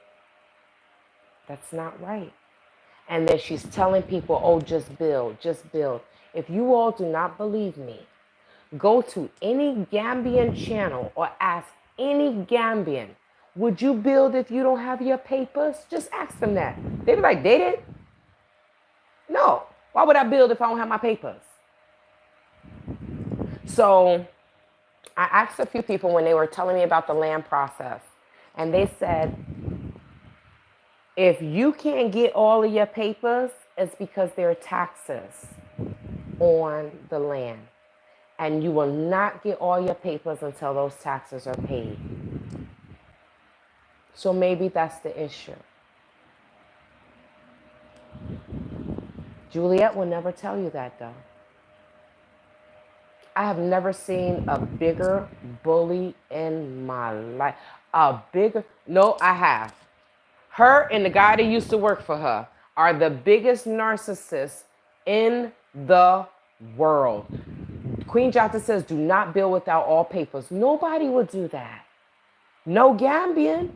That's not right. And then she's telling people, oh, just build, just build. If you all do not believe me, go to any Gambian channel or ask any Gambian, would you build if you don't have your papers? Just ask them that. They'd be like, they did? No. Why would I build if I don't have my papers? So I asked a few people when they were telling me about the land process, and they said, if you can't get all of your papers, it's because there are taxes on the land. And you will not get all your papers until those taxes are paid. So maybe that's the issue. Juliet will never tell you that, though. I have never seen a bigger bully in my life. No, I have. Her and the guy that used to work for her are the biggest narcissists in the world. Queen Jata says, do not build without all papers. Nobody would do that. No Gambian.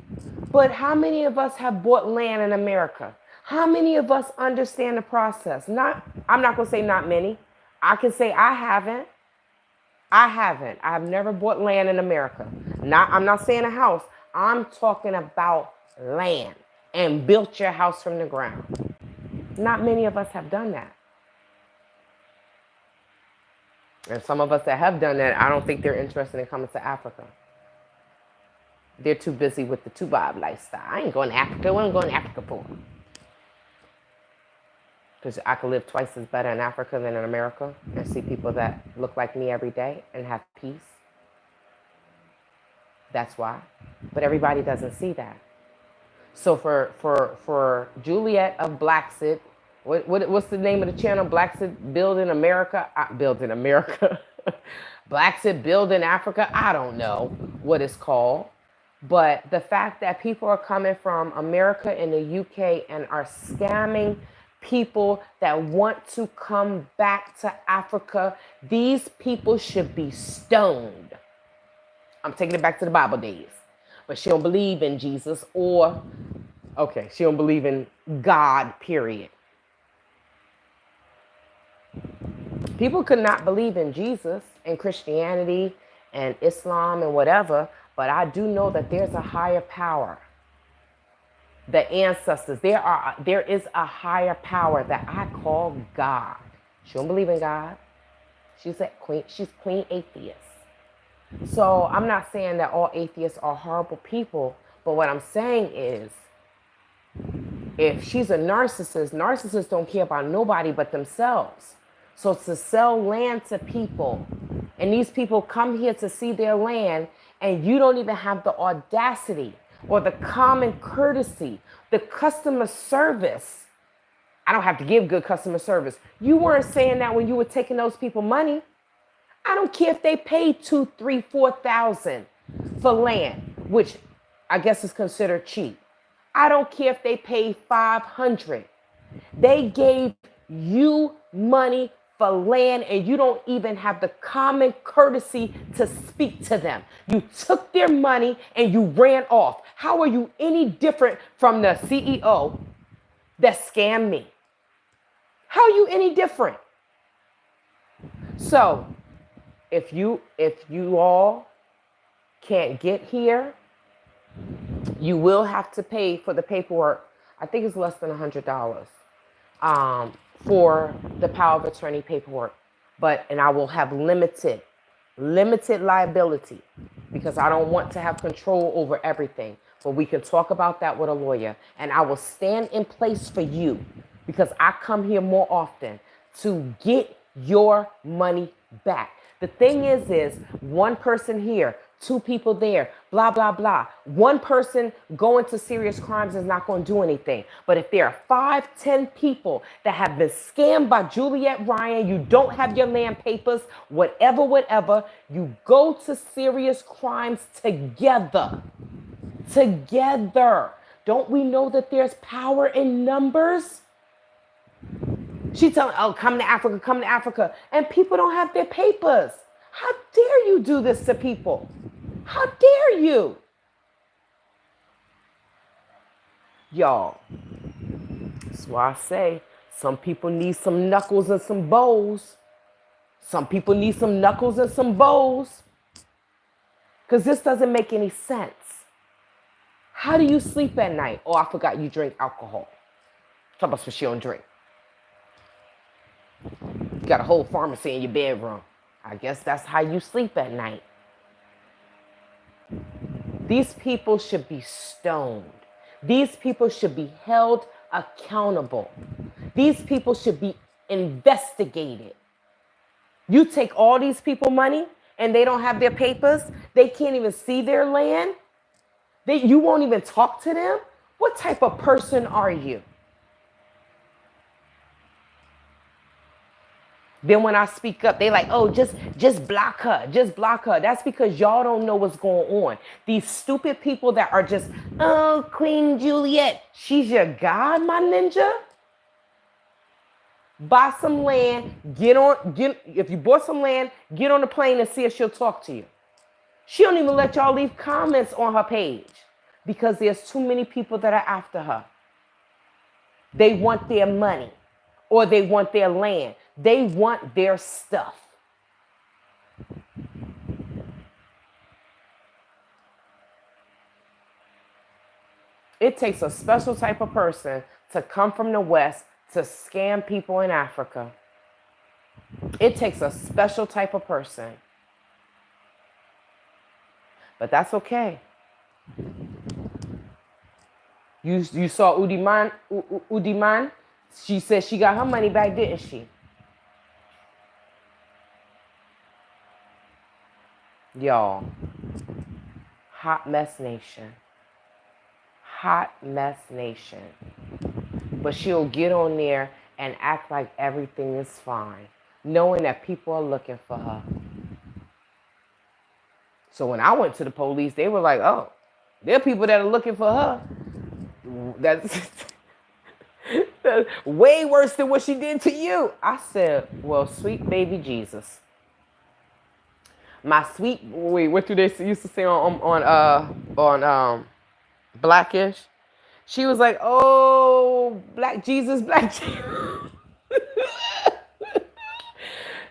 But how many of us have bought land in America? How many of us understand the process? I'm not going to say not many. I can say I haven't. I have never bought land in America. I'm not saying a house. I'm talking about land and built your house from the ground. Not many of us have done that. And some of us that have done that, I don't think they're interested in coming to Africa. They're too busy with the two-bob lifestyle. I ain't going to Africa. What am I going to Africa for? Because I could live twice as better in Africa than in America and see people that look like me every day and have peace. That's why. But everybody doesn't see that. So for Juliet of Blacksett, what's the name of the channel? Blacksett Build in America? Build in America. Blacksett Build in Africa? I don't know what it's called. But the fact that people are coming from America and the UK and are scamming people that want to come back to Africa, these people should be stoned. I'm taking it back to the Bible days. But she don't believe in Jesus she don't believe in God, period. People could not believe in Jesus and Christianity and Islam and whatever, but I do know that there's a higher power. The ancestors, there is a higher power that I call God. She don't believe in God. She's Queen Atheist. So I'm not saying that all atheists are horrible people, but what I'm saying is, if she's a narcissist, narcissists don't care about nobody but themselves. So to sell land to people, and these people come here to see their land, and you don't even have the audacity or the common courtesy, the customer service. I don't have to give good customer service. You weren't saying that when you were taking those people money. I don't care if they paid 2, 3, 4,000 for land, which I guess is considered cheap. I don't care if they paid 500. They gave you money for land, and you don't even have the common courtesy to speak to them. You took their money and you ran off. How are you any different from the CEO that scammed me? How are you any different? So if you all can't get here, you will have to pay for the paperwork. I think it's less than $100 for the power of attorney paperwork. And I will have limited liability because I don't want to have control over everything. But we can talk about that with a lawyer, and I will stand in place for you because I come here more often to get your money back. The thing is one person here, 2 people there, blah, blah, blah. One person going to serious crimes is not going to do anything. But if there are 5, 10 people that have been scammed by Juliet Ryan, you don't have your land papers, whatever, you go to serious crimes together. Together. Don't we know that there's power in numbers? She telling, oh, come to Africa. And people don't have their papers. How dare you do this to people? How dare you? Y'all, that's why I say some people need some knuckles and some bows. Some people need some knuckles and some bows. Because this doesn't make any sense. How do you sleep at night? Oh, I forgot you drink alcohol. Talk about she don't drink. You got a whole pharmacy in your bedroom. I guess that's how you sleep at night. These people should be stoned. These people should be held accountable. These people should be investigated. You take all these people money and they don't have their papers. They can't even see their land. You won't even talk to them. What type of person are you? Then when I speak up, they like, oh, just block her. Just block her. That's because y'all don't know what's going on. These stupid people that are just, oh, Queen Juliet, she's your god, my ninja. Buy some land, if you bought some land, get on the plane and see if she'll talk to you. She don't even let y'all leave comments on her page because there's too many people that are after her. They want their money or they want their land. They want their stuff. It takes a special type of person to come from the West to scam people in Africa. It takes a special type of person. But that's okay. You saw Udiman? She said she got her money back, didn't she? Y'all, hot mess nation. Hot mess nation. But she'll get on there and act like everything is fine, knowing that people are looking for her. So when I went to the police, they were like, oh, there are people that are looking for her. That's way worse than what she did to you. I said, well, sweet baby Jesus. My sweet, what do they used to say on Blackish? She was like, oh, Black Jesus, Black Jesus.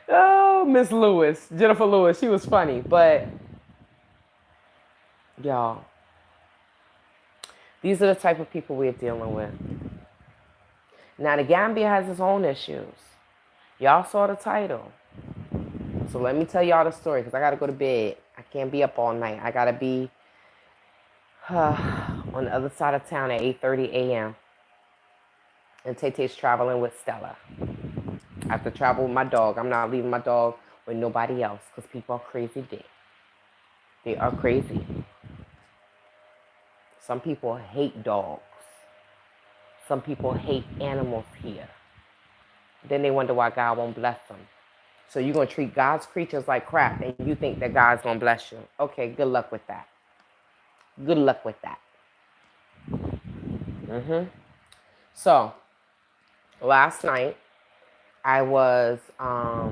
Oh, Miss Lewis, Jennifer Lewis, she was funny. But, y'all, these are the type of people we're dealing with. Now, the Gambia has its own issues. Y'all saw the title. So let me tell y'all the story because I got to go to bed. I can't be up all night. I got to be on the other side of town at 8:30 a.m. And Tay-Tay's traveling with Stella. I have to travel with my dog. I'm not leaving my dog with nobody else because people are crazy there. They are crazy. Some people hate dogs. Some people hate animals here. Then they wonder why God won't bless them. So you're going to treat God's creatures like crap and you think that God's going to bless you. Okay, good luck with that. Good luck with that. So, last night, I was, I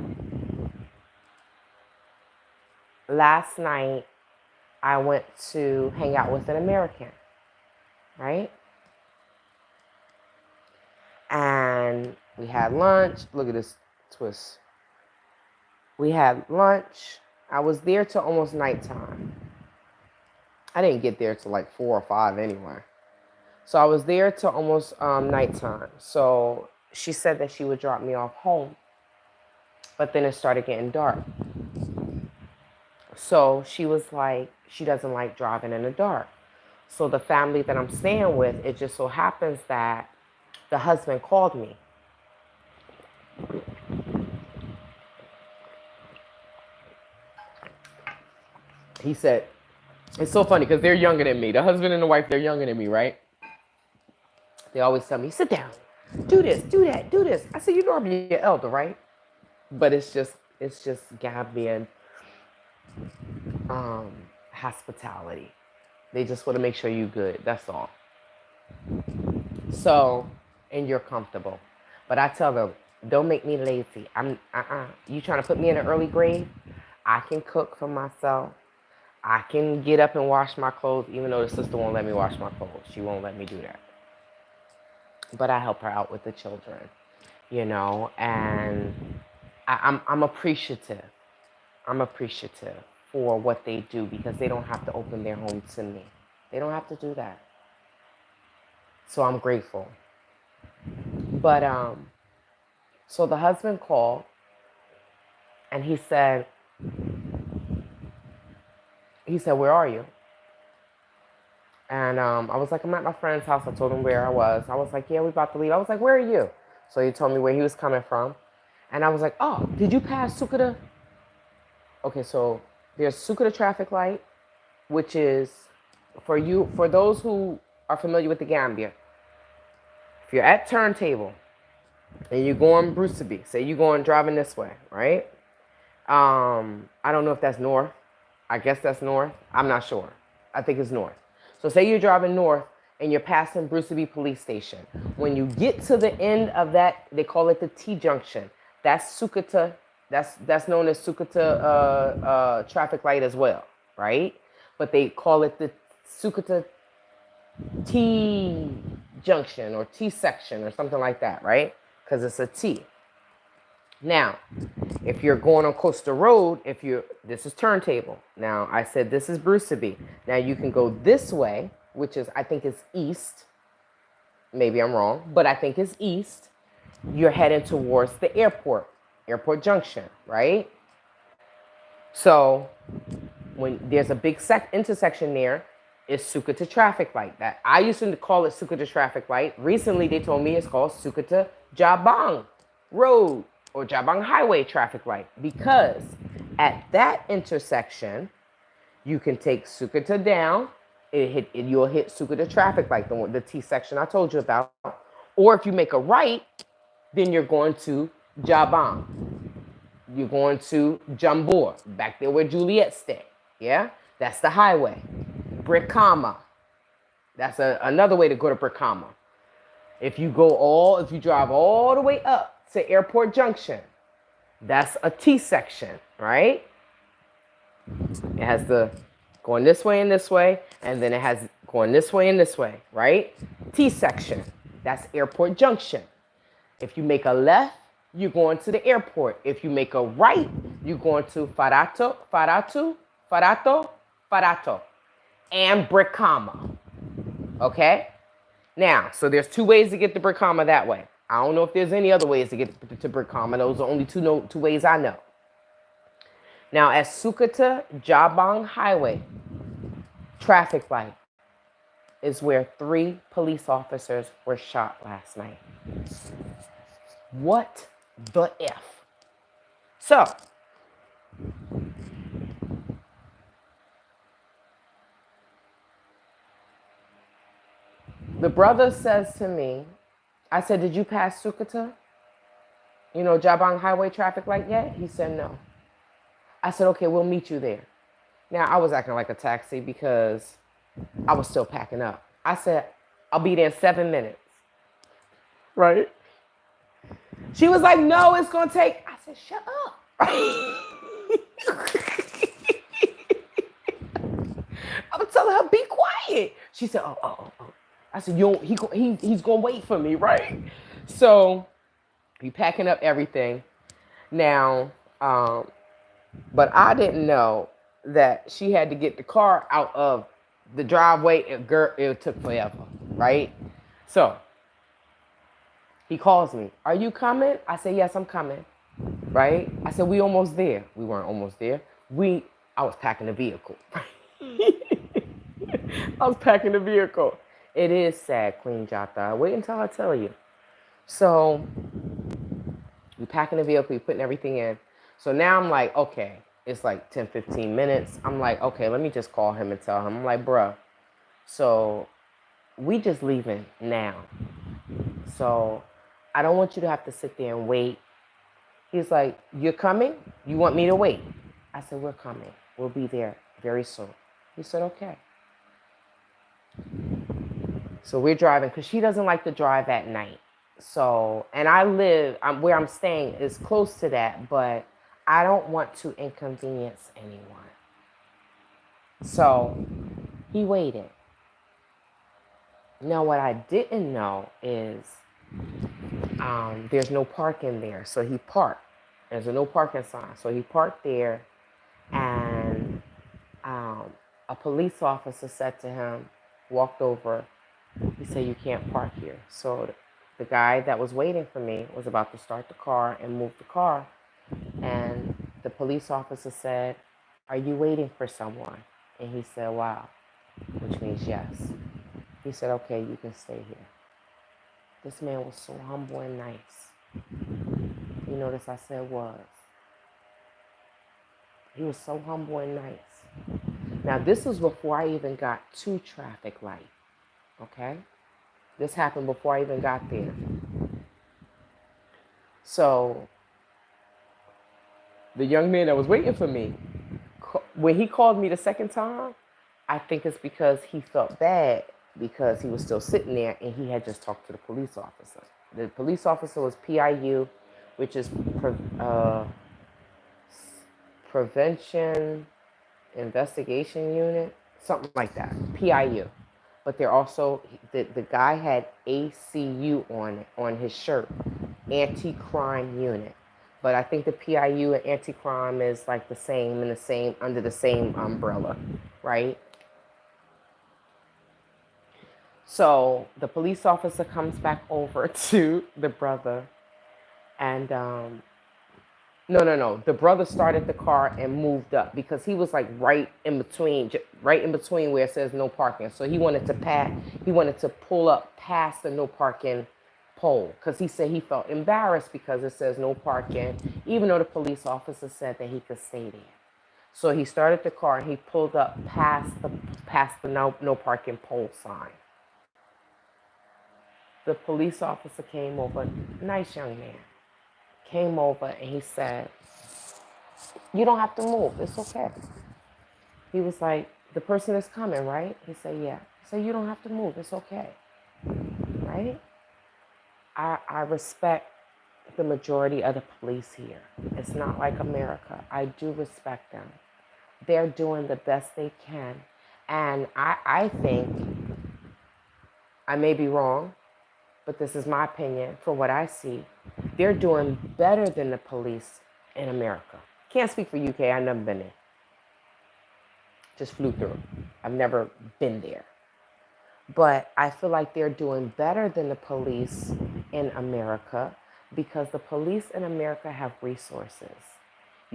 went to hang out with an American, right? And we had lunch. Look at this twist. We had lunch. I was there till almost nighttime. I didn't get there till like 4 or 5 anyway. So I was there till almost nighttime. So she said that she would drop me off home. But then it started getting dark. So she was like, she doesn't like driving in the dark. So the family that I'm staying with, it just so happens that the husband called me. He said, it's so funny because they're younger than me. The husband and the wife, they're younger than me, right? They always tell me, sit down, do this, do that, do this. I said, you know I'm your elder, right? But it's just Gambian hospitality. They just want to make sure you're good. That's all. So, and you're comfortable. But I tell them, don't make me lazy. You trying to put me in an early grave? I can cook for myself. I can get up and wash my clothes, even though the sister won't let me wash my clothes. She won't let me do that. But I help her out with the children, you know, and I'm appreciative. I'm appreciative for what they do because they don't have to open their home to me. They don't have to do that. So I'm grateful. But so the husband called and he said, where are you? And I was like, I'm at my friend's house. I told him where I was. I was like, yeah, we're about to leave. I was like, where are you? So he told me where he was coming from. And I was like, oh, did you pass Sukuta? Okay, so there's Sukuta traffic light, which is for those who are familiar with the Gambia. If you're at Turntable and you're going Bruceby, say you're going driving this way, right? I don't know if that's north. I guess that's north. I'm not sure. I think it's north. So say you're driving north and you're passing Bruceby Police Station. When you get to the end of that, they call it the T-junction. That's Sukuta. That's known as Sukuta traffic light as well, right? But they call it the Sukuta T-junction or T-section or something like that, right? Because it's a T. Now, if you're going on Coastal Road, this is Turntable. Now, I said this is Bruceby. Now, you can go this way, which is, I think is east. Maybe I'm wrong, but I think it's east. You're heading towards the airport junction, right? So, when there's a big intersection there, it's Sukuta traffic light. That I used to call it Sukuta traffic light. Recently, they told me it's called Sukuta Jambang Road or Jambang Highway traffic light, because at that intersection, you can take Sukuta down, you'll hit Sukuta traffic light, the T section I told you about. Or if you make a right, then you're going to Jambang. You're going to Jambor, back there where Juliet stayed. Yeah? That's the highway. Brikama. That's another way to go to Brikama. If you drive all the way up to Airport Junction, that's a T section, right? It has the going this way, and then it has going this way and this way, right? T section, that's Airport Junction. If you make a left, you're going to the airport. If you make a right, you're going to Farato, and Brikama. Okay? Now, so there's 2 ways to get to Brikama that way. I don't know if there's any other ways to get to Brikama. Those are only two ways I know. Now, at Sukuta Jambang Highway, traffic light is where 3 police officers were shot last night. What the F? So, the brother says to me, I said, did you pass Sukuta? Jambang Highway traffic light yet? He said, no. I said, okay, we'll meet you there. Now, I was acting like a taxi because I was still packing up. I said, I'll be there in 7 minutes. Right? She was like, no, it's going to take. I said, shut up. I was telling her, be quiet. She said, oh. I said, he's going to wait for me, right? So we packing up everything. Now, but I didn't know that she had to get the car out of the driveway. It took forever, right? So he calls me. Are you coming? I said, yes, I'm coming, right? I said, we almost there. We weren't almost there. I was packing the vehicle. I was packing the vehicle. It is sad, Queen Jata. Wait until I tell you. So we packing the vehicle, we putting everything in. So now I'm like, okay, it's like 10, 15 minutes. I'm like, okay, let me just call him and tell him. I'm like, bruh, so we just leaving now. So I don't want you to have to sit there and wait. He's like, you're coming? You want me to wait? I said, we're coming. We'll be there very soon. He said, okay. So we're driving because she doesn't like to drive at night. So, and where I'm staying is close to that, but I don't want to inconvenience anyone. So he waited. Now, what I didn't know is there's no parking there. So he parked. There's a no parking sign. So he parked there, and a police officer said to him, walked over, he said, you can't park here. So the guy that was waiting for me was about to start the car and move the car. And the police officer said, are you waiting for someone? And he said, wow, which means yes. He said, okay, you can stay here. This man was so humble and nice. You notice I said was. He was so humble and nice. Now, this was before I even got to traffic light. Okay? This happened before I even got there. So the young man that was waiting for me, when he called me the second time, I think it's because he felt bad because he was still sitting there and he had just talked to the police officer. The police officer was PIU, which is Prevention Investigation Unit, something like that, PIU. But they're also, the guy had ACU on his shirt, Anti-Crime Unit. But I think the PIU and anti-crime is like under the same umbrella, right? So the police officer comes back over to the brother, and no. The brother started the car and moved up because he was like right in between where it says no parking. So he wanted to pull up past the no parking pole because he said he felt embarrassed because it says no parking, even though the police officer said that he could stay there. So he started the car and he pulled up past the no parking pole sign. The police officer came over, nice young man, came over and he said, you don't have to move, it's okay. He was like, the person is coming, right? He said, yeah. He said, you don't have to move, it's okay, right? I respect the majority of the police here. It's not like America. I do respect them. They're doing the best they can. And I think, I may be wrong, but this is my opinion for what I see. They're doing better than the police in America. Can't speak for UK, I've never been there. Just flew through. I've never been there. But I feel like they're doing better than the police in America because the police in America have resources.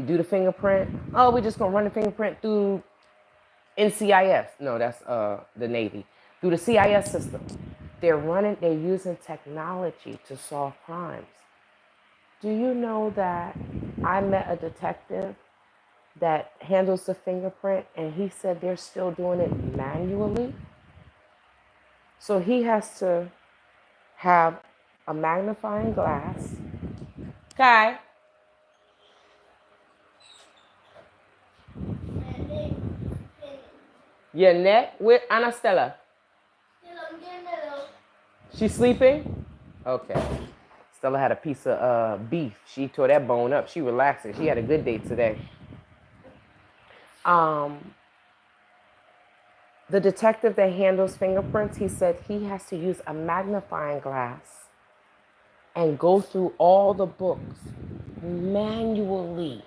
You do the fingerprint. Oh, we're just gonna run the fingerprint through NCIS. No, that's the Navy. Through the CIS system. They're using technology to solve crimes. Do you know that I met a detective that handles the fingerprint, and he said they're still doing it manually? So he has to have a magnifying glass. Okay. Your neck with Anastella. She's sleeping? Okay. Stella had a piece of beef. She tore that bone up. She relaxed it. She had a good day today. The detective that handles fingerprints, he said he has to use a magnifying glass and go through all the books manually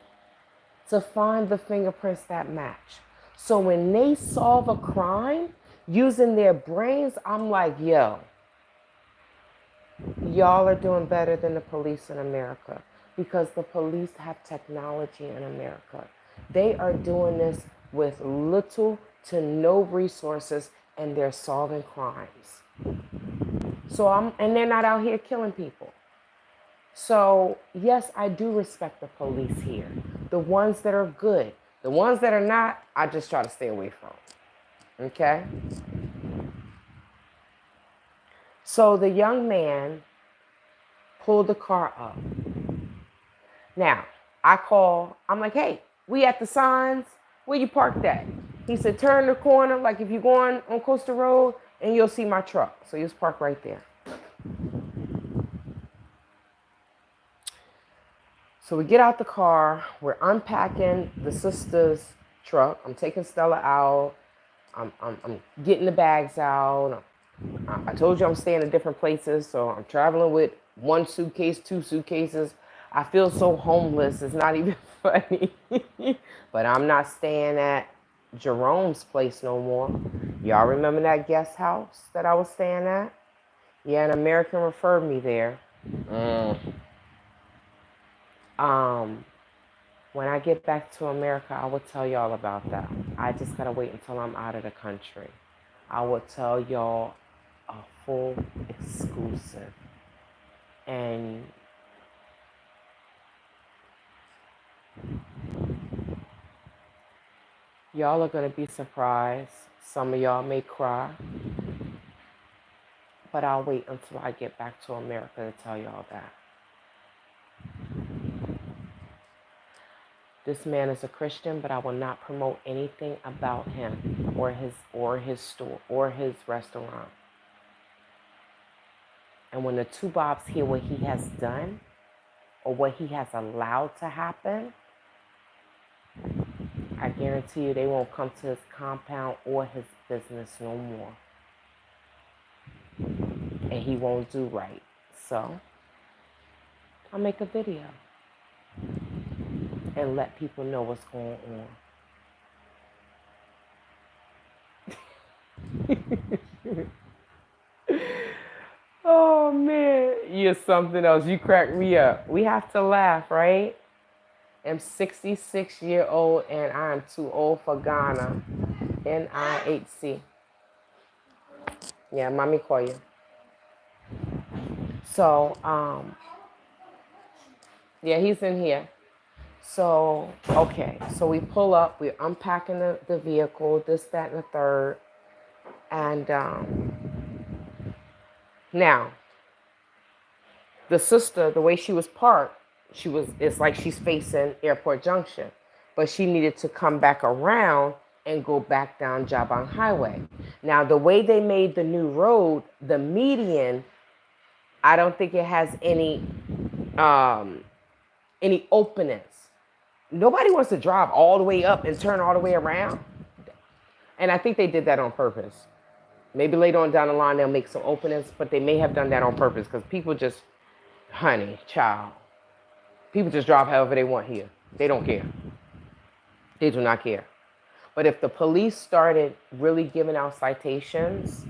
to find the fingerprints that match. So when they solve a crime using their brains, I'm like, yo, y'all are doing better than the police in America, because the police have technology in America. They are doing this with little to no resources, and they're solving crimes. And they're not out here killing people. So yes, I do respect the police here. The ones that are good. The ones that are not, I just try to stay away from. Okay? So the young man pulled the car up. Now, I'm like, hey, we at the signs, where you parked at? He said, turn the corner, like if you're going on Coastal Road, and you'll see my truck. So he was parked right there. So we get out the car, we're unpacking the sister's truck. I'm taking Stella out. I'm getting the bags out. I told you I'm staying in different places, so I'm traveling with one suitcase, 2 suitcases. I feel so homeless, it's not even funny. But I'm not staying at Jerome's place no more. Y'all remember that guest house that I was staying at? Yeah, an American referred me there. When I get back to America, I will tell y'all about that. I just gotta wait until I'm out of the country. I will tell y'all a full exclusive. And y'all are gonna be surprised. Some of y'all may cry. But I'll wait until I get back to America to tell y'all that. This man is a Christian, but I will not promote anything about him or his store or his restaurant. And when the two Bobs hear what he has done or what he has allowed to happen, I guarantee you they won't come to his compound or his business no more. And he won't do right. So I'll make a video and let people know what's going on. Oh man, you're something else. You crack me up. We have to laugh, right? I'm 66-year-old and I'm too old for Ghana. NIHC. Yeah, mommy call you. So, yeah, he's in here. So, okay. So we pull up, we're unpacking the vehicle, this, that, and the third. And now, the sister, the way she was parked, it's like she's facing Airport Junction. But she needed to come back around and go back down Jambang Highway. Now, the way they made the new road, the median, I don't think it has any openings. Nobody wants to drive all the way up and turn all the way around. And I think they did that on purpose. Maybe later on down the line, they'll make some openings, but they may have done that on purpose because people just, honey, child, people just drive however they want here. They don't care. They do not care. But if the police started really giving out citations,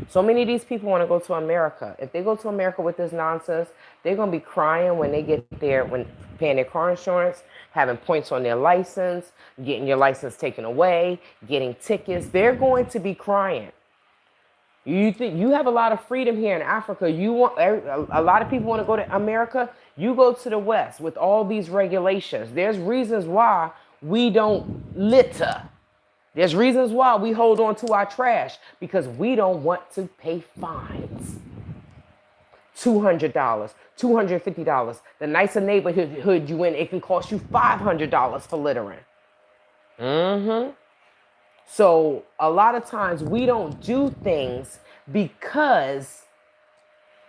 so many of these people want to go to America. If they go to America with this nonsense, they're going to be crying when they get there, when paying their car insurance, having points on their license, getting your license taken away, getting tickets. They're going to be crying. You think you have a lot of freedom here in Africa? You want a lot of people want to go to America. You go to the West with all these regulations. There's reasons why we don't litter. There's reasons why we hold on to our trash, because we don't want to pay fines. $200, $250. The nicer neighborhood you in, it can cost you $500 for littering. So a lot of times we don't do things because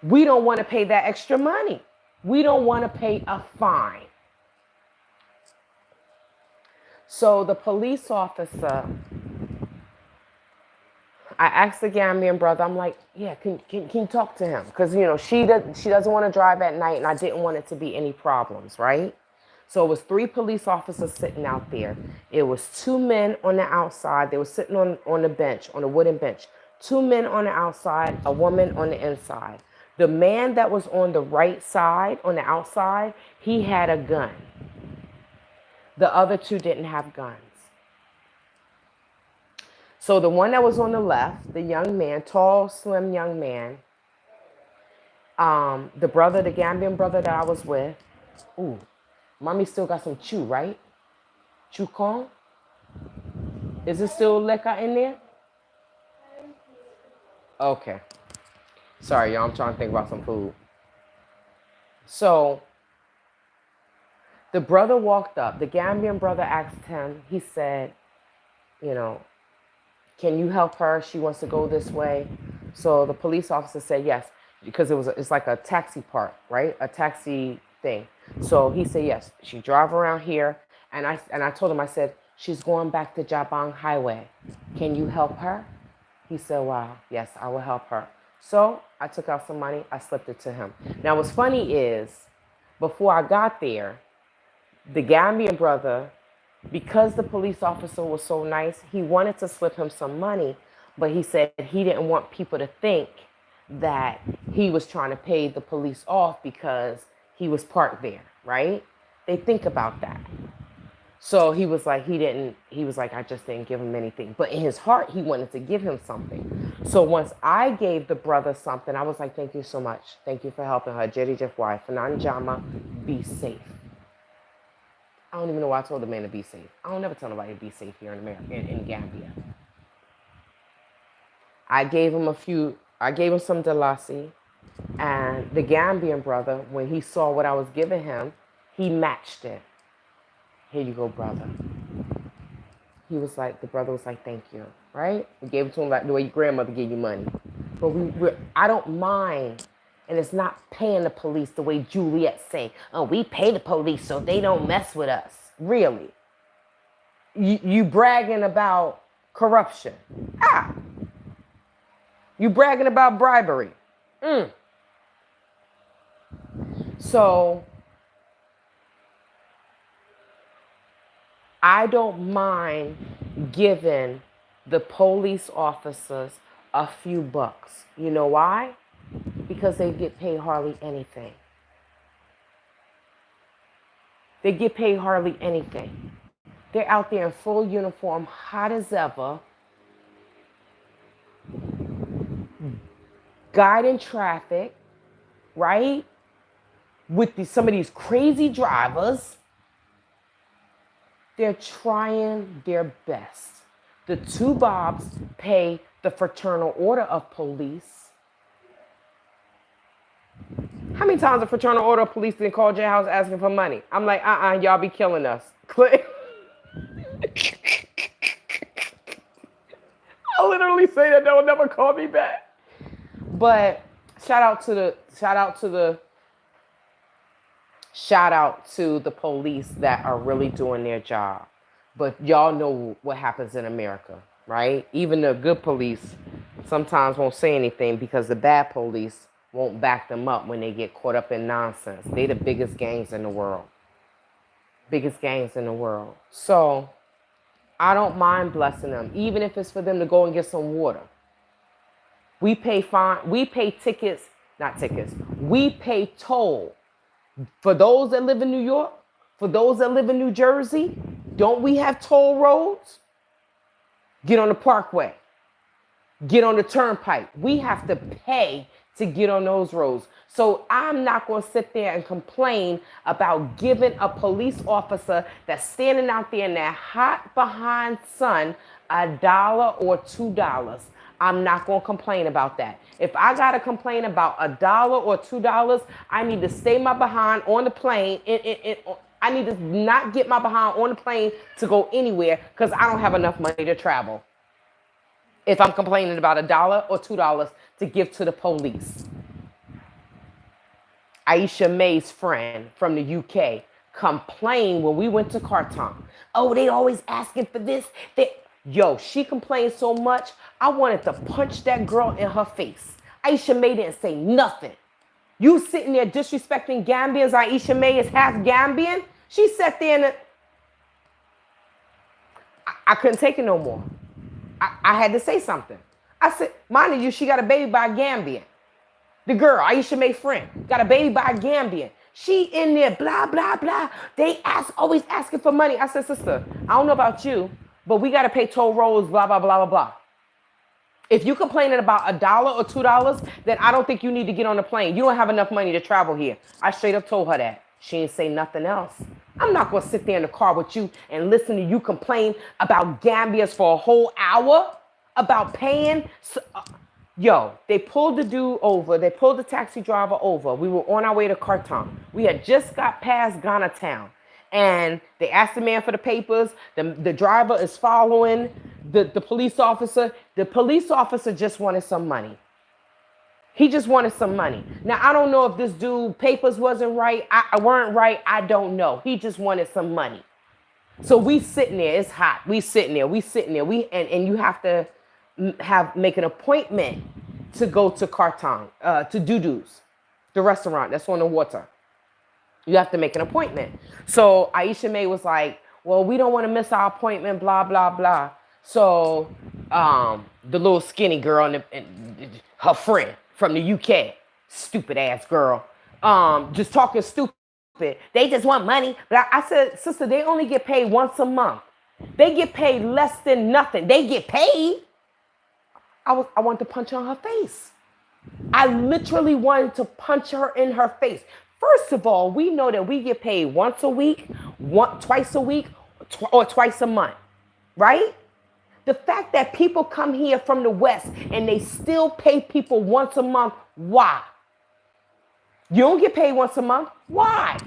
we don't want to pay that extra money. We don't want to pay a fine. So the police officer, I asked the Gambian brother, I'm like, yeah, can you talk to him? Because, she doesn't want to drive at night, and I didn't want it to be any problems, right? So it was 3 police officers sitting out there. It was 2 men on the outside. They were sitting on the bench, on a wooden bench. 2 men on the outside, a woman on the inside. The man that was on the right side, on the outside, he had a gun. The other 2 didn't have guns. So the one that was on the left, the young man, tall, slim young man, the Gambian brother that I was with, ooh, mommy still got some chew, right? Chew corn? Is it still lekker in there? Okay. Sorry, y'all. I'm trying to think about some food. So the brother walked up. The Gambian brother asked him, he said, can you help her? She wants to go this way. So the police officer said yes, because it's like a taxi park, right? A taxi thing. So he said yes. She drive around here, and I told him, I said, she's going back to Jambang Highway. Can you help her? He said, wow, yes, I will help her. So I took out some money. I slipped it to him. Now what's funny is, before I got there, the Gambian brother, because the police officer was so nice, he wanted to slip him some money, but he said he didn't want people to think that he was trying to pay the police off because he was parked there, right? They think about that. So he was like, I just didn't give him anything. But in his heart, he wanted to give him something. So once I gave the brother something, I was like, thank you so much. Thank you for helping her. Jerry Jeff wife. Fanan Jama, be safe. I don't even know why I told the man to be safe. I don't never tell nobody to be safe here in America, in Gambia. I gave him some Dalasi, and the Gambian brother, when he saw what I was giving him, he matched it. Here you go, brother. The brother was like, thank you, right? We gave it to him like the way your grandmother gave you money. But I don't mind. And it's not paying the police the way Juliet say, oh, we pay the police so they don't mess with us. Really? You bragging about corruption. You bragging about bribery. So I don't mind giving the police officers a few bucks. You know why? Because they get paid hardly anything. They get paid hardly anything. They're out there in full uniform, hot as ever, guiding traffic, right? With some of these crazy drivers. They're trying their best. The 2 Bobs pay the Fraternal Order of Police. How many times the Fraternal Order of Police didn't call your house asking for money? I'm like, y'all be killing us. I'll literally say that they'll never call me back. But shout out to the police that are really doing their job. But y'all know what happens in America, right? Even the good police sometimes won't say anything because the bad police won't back them up when they get caught up in nonsense. They the biggest gangs in the world. Biggest gangs in the world. So I don't mind blessing them, even if it's for them to go and get some water. We pay tickets, not tickets. We pay toll. For those that live in New York, For those that live in New Jersey, don't we have toll roads? Get on the parkway. Get on the turnpike. We have to pay to get on those roads. So I'm not going to sit there and complain about giving a police officer that's standing out there in that hot behind sun $1 or $2. I'm not going to complain about that. If I got to complain about $1 or $2, I need to stay my behind on the plane. I need to not get my behind on the plane to go anywhere because I don't have enough money to travel. If I'm complaining about $1 or $2 to give to the police. Aisha May's friend from the UK complained when we went to Khartoum. Oh, they always asking for this. Yo, she complained so much, I wanted to punch that girl in her face. Aisha May didn't say nothing. You sitting there disrespecting Gambians. Aisha May is half Gambian. She sat there and I couldn't take it no more. I had to say something. I said, mind you, she got a baby by a Gambian. The girl, Aisha May friend, got a baby by a Gambian. She in there, blah, blah, blah. They always asking for money. I said, sister, I don't know about you, but we got to pay toll roads, blah, blah, blah, blah, blah. If you complaining about $1 or $2, then I don't think you need to get on the plane. You don't have enough money to travel here. I straight up told her that. She didn't say nothing else. I'm not going to sit there in the car with you and listen to you complain about Gambians for a whole hour, about paying. Yo, they pulled the dude over. They pulled the taxi driver over. We were on our way to Khartoum. We had just got past Ghana town. And they asked the man for the papers. The driver is following the police officer. The police officer just wanted some money. He just wanted some money. Now, I don't know if this dude papers wasn't right. I weren't right. I don't know. He just wanted some money. So we sitting there. It's hot. We sitting there. And you have to make an appointment to go to Khartoum, to Dudu's, the restaurant that's on the water. You have to make an appointment. So Aisha May was like, well, we don't want to miss our appointment, blah, blah, blah. So the little skinny girl and her friend from the UK, stupid ass girl, just talking stupid. They just want money. But I said, sister, they only get paid once a month. They get paid less than nothing. They get paid. I wanted to punch her in her face. I literally wanted to punch her in her face. First of all, we know that we get paid once a week, twice a week, or twice a month, right? The fact that people come here from the West and they still pay people once a month, why? You don't get paid once a month? Why?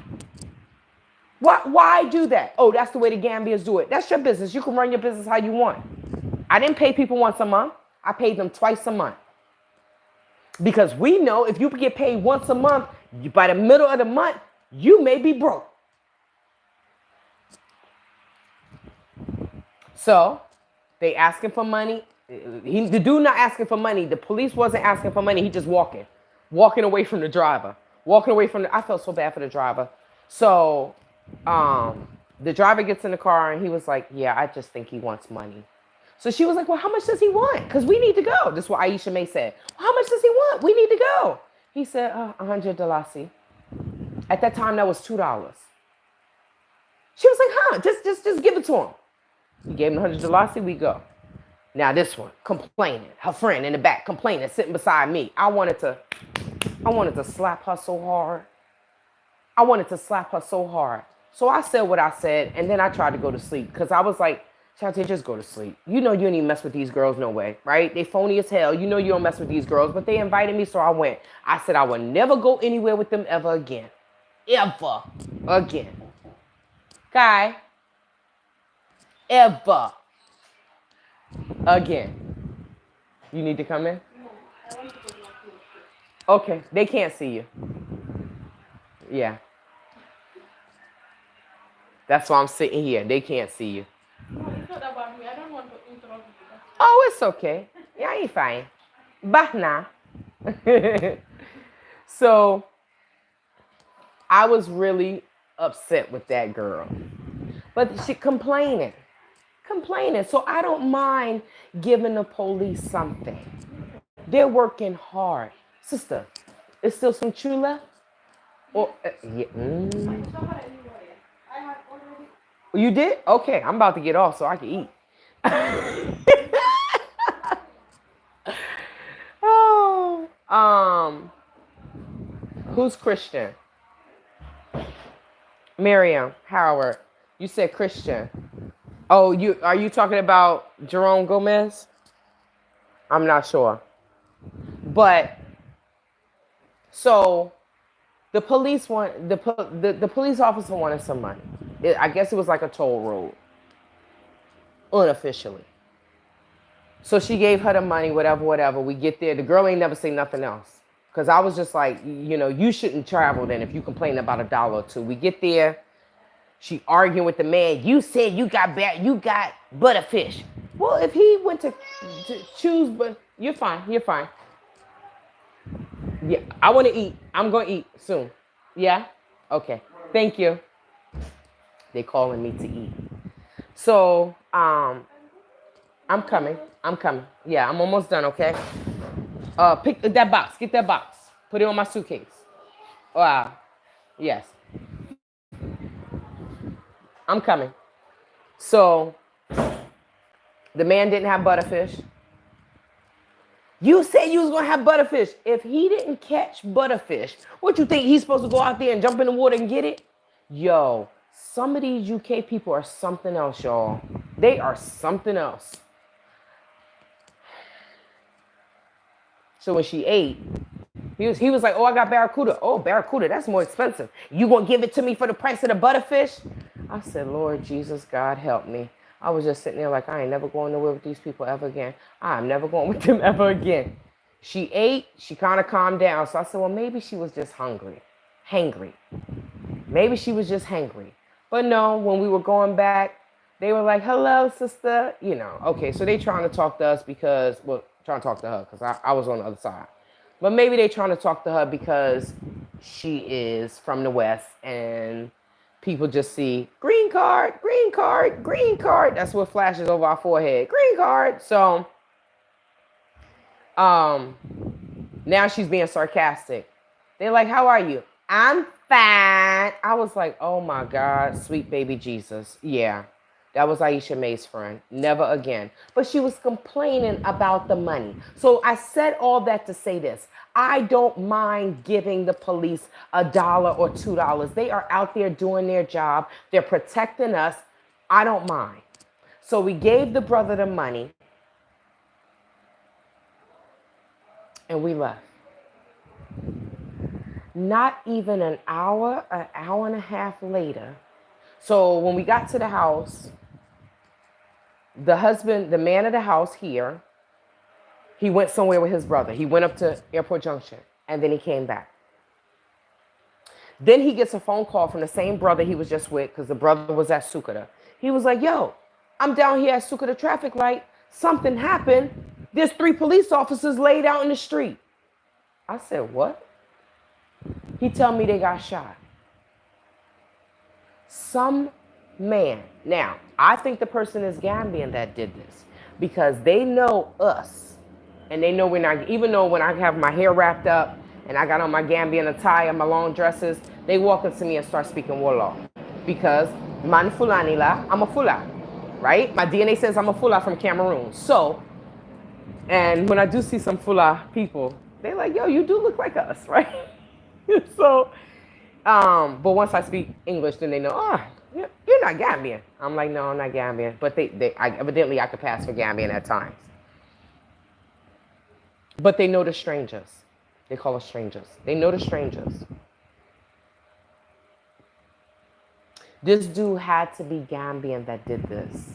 Why do that? Oh, that's the way the Gambians do it. That's your business. You can run your business how you want. I didn't pay people once a month. I paid them twice a month. Because we know if you get paid once a month, by the middle of the month, you may be broke. So they asking for money. The dude not asking for money. The police wasn't asking for money. He just walking away from the driver. I felt so bad for the driver. So the driver gets in the car and he was like, yeah, I just think he wants money. So she was like, well, how much does he want? Because we need to go. This is what Aisha May said. Well, how much does he want? We need to go. He said, $100. At that time, that was $2. She was like, just give it to him. He gave him $100. We go. Now this one, complaining. Her friend in the back, complaining, sitting beside me. I wanted to slap her so hard. So I said what I said, and then I tried to go to sleep because I was like, Shantae, just go to sleep. You know you don't even mess with these girls, no way, right? They phony as hell. You know you don't mess with these girls, but they invited me, so I went. I said I would never go anywhere with them ever again. Ever again. Guy. Ever again. You need to come in? Okay, they can't see you. Yeah. That's why I'm sitting here. They can't see you. No, it's not about me. I don't want to interrupt you. Oh, it's okay. Yeah, you're fine. Bahna. So I was really upset with that girl. But she complaining. So I don't mind giving the police something. They're working hard. Sister, is still some chew left? Or, yeah. I You did? Okay, I'm about to get off so I can eat. Oh, who's Christian? Miriam Howard. You said Christian. Oh, you are you talking about Jerome Gomez? I'm not sure. But so the police officer wanted some money. I guess it was like a toll road, unofficially. So she gave her the money, whatever, whatever. We get there. The girl ain't never say nothing else. Cause I was just like, you shouldn't travel then if you complain about $1 or two. We get there. She arguing with the man. You said you got butterfish. Well, if he went to choose, but you're fine. You're fine. Yeah, I want to eat. I'm going to eat soon. Yeah? Okay. Thank you. They calling me to eat. So, I'm coming. I'm coming. Yeah, I'm almost done, okay? Pick that box. Get that box. Put it on my suitcase. Wow. Yes. I'm coming. So, the man didn't have butterfish. You said you was gonna have butterfish. If he didn't catch butterfish, what you think he's supposed to go out there and jump in the water and get it? Yo, some of these UK people are something else, y'all. They are something else. So when she ate, he was like, oh, I got barracuda. Oh, barracuda, that's more expensive. You gonna give it to me for the price of the butterfish? I said, Lord Jesus, God help me. I was just sitting there like, I ain't never going nowhere with these people ever again. I'm never going with them ever again. She ate, she kind of calmed down. So I said, well, maybe she was just hangry. Maybe she was just hangry. But no, when we were going back, they were like, hello, sister. Okay, so they trying to talk to us because, well, trying to talk to her because I was on the other side. But maybe they trying to talk to her because she is from the West and people just see green card, green card, green card. That's what flashes over our forehead. Green card. So now she's being sarcastic. They're like, how are you? I'm fine. I was like, oh my God, sweet baby Jesus. Yeah. That was Aisha May's friend. Never again. But she was complaining about the money. So I said all that to say this. I don't mind giving the police $1 or $2. They are out there doing their job. They're protecting us. I don't mind. So we gave the brother the money and we left. Not even an hour and a half later. So when we got to the house, the man of the house here, he went somewhere with his brother. He went up to Airport Junction and then he came back. Then he gets a phone call from the same brother he was just with because the brother was at Sukuta. He was like, yo, I'm down here at Sukuta traffic light. Something happened. There's 3 police officers laid out in the street. I said, what? He tell me they got shot. Some man. Now, I think the person is Gambian that did this because they know us and they know even though when I have my hair wrapped up and I got on my Gambian attire, my long dresses, they walk up to me and start speaking Wolof because man Fulani la, I'm a Fula, right? My DNA says I'm a Fula from Cameroon. So, and when I do see some Fula people, they're like, yo, you do look like us, right? So, but once I speak English, then they know, oh, you're not Gambian. I'm like, no, I'm not Gambian. But evidently I could pass for Gambian at times. But they know the strangers. They call us strangers. They know the strangers. This dude had to be Gambian that did this.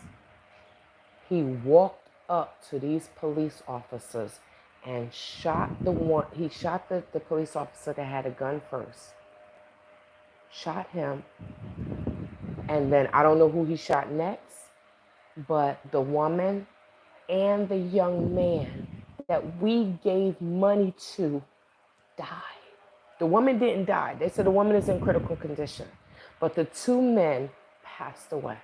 He walked up to these police officers and shot the police officer that had a gun first. Shot him. And then I don't know who he shot next, but the woman and the young man that we gave money to died. The woman didn't die. They said the woman is in critical condition, but the 2 men passed away.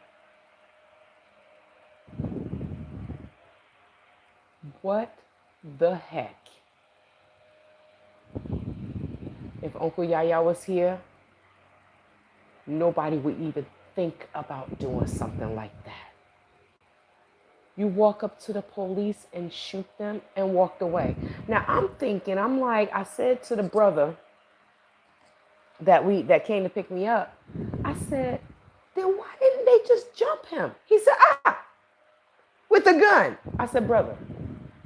What the heck? If Uncle Yaya was here, nobody would even think about doing something like that? You walk up to the police and shoot them and walked away. Now I'm thinking, I'm like, I said to the brother that came to pick me up, I said, then why didn't they just jump him? He said, with a gun. I said, brother,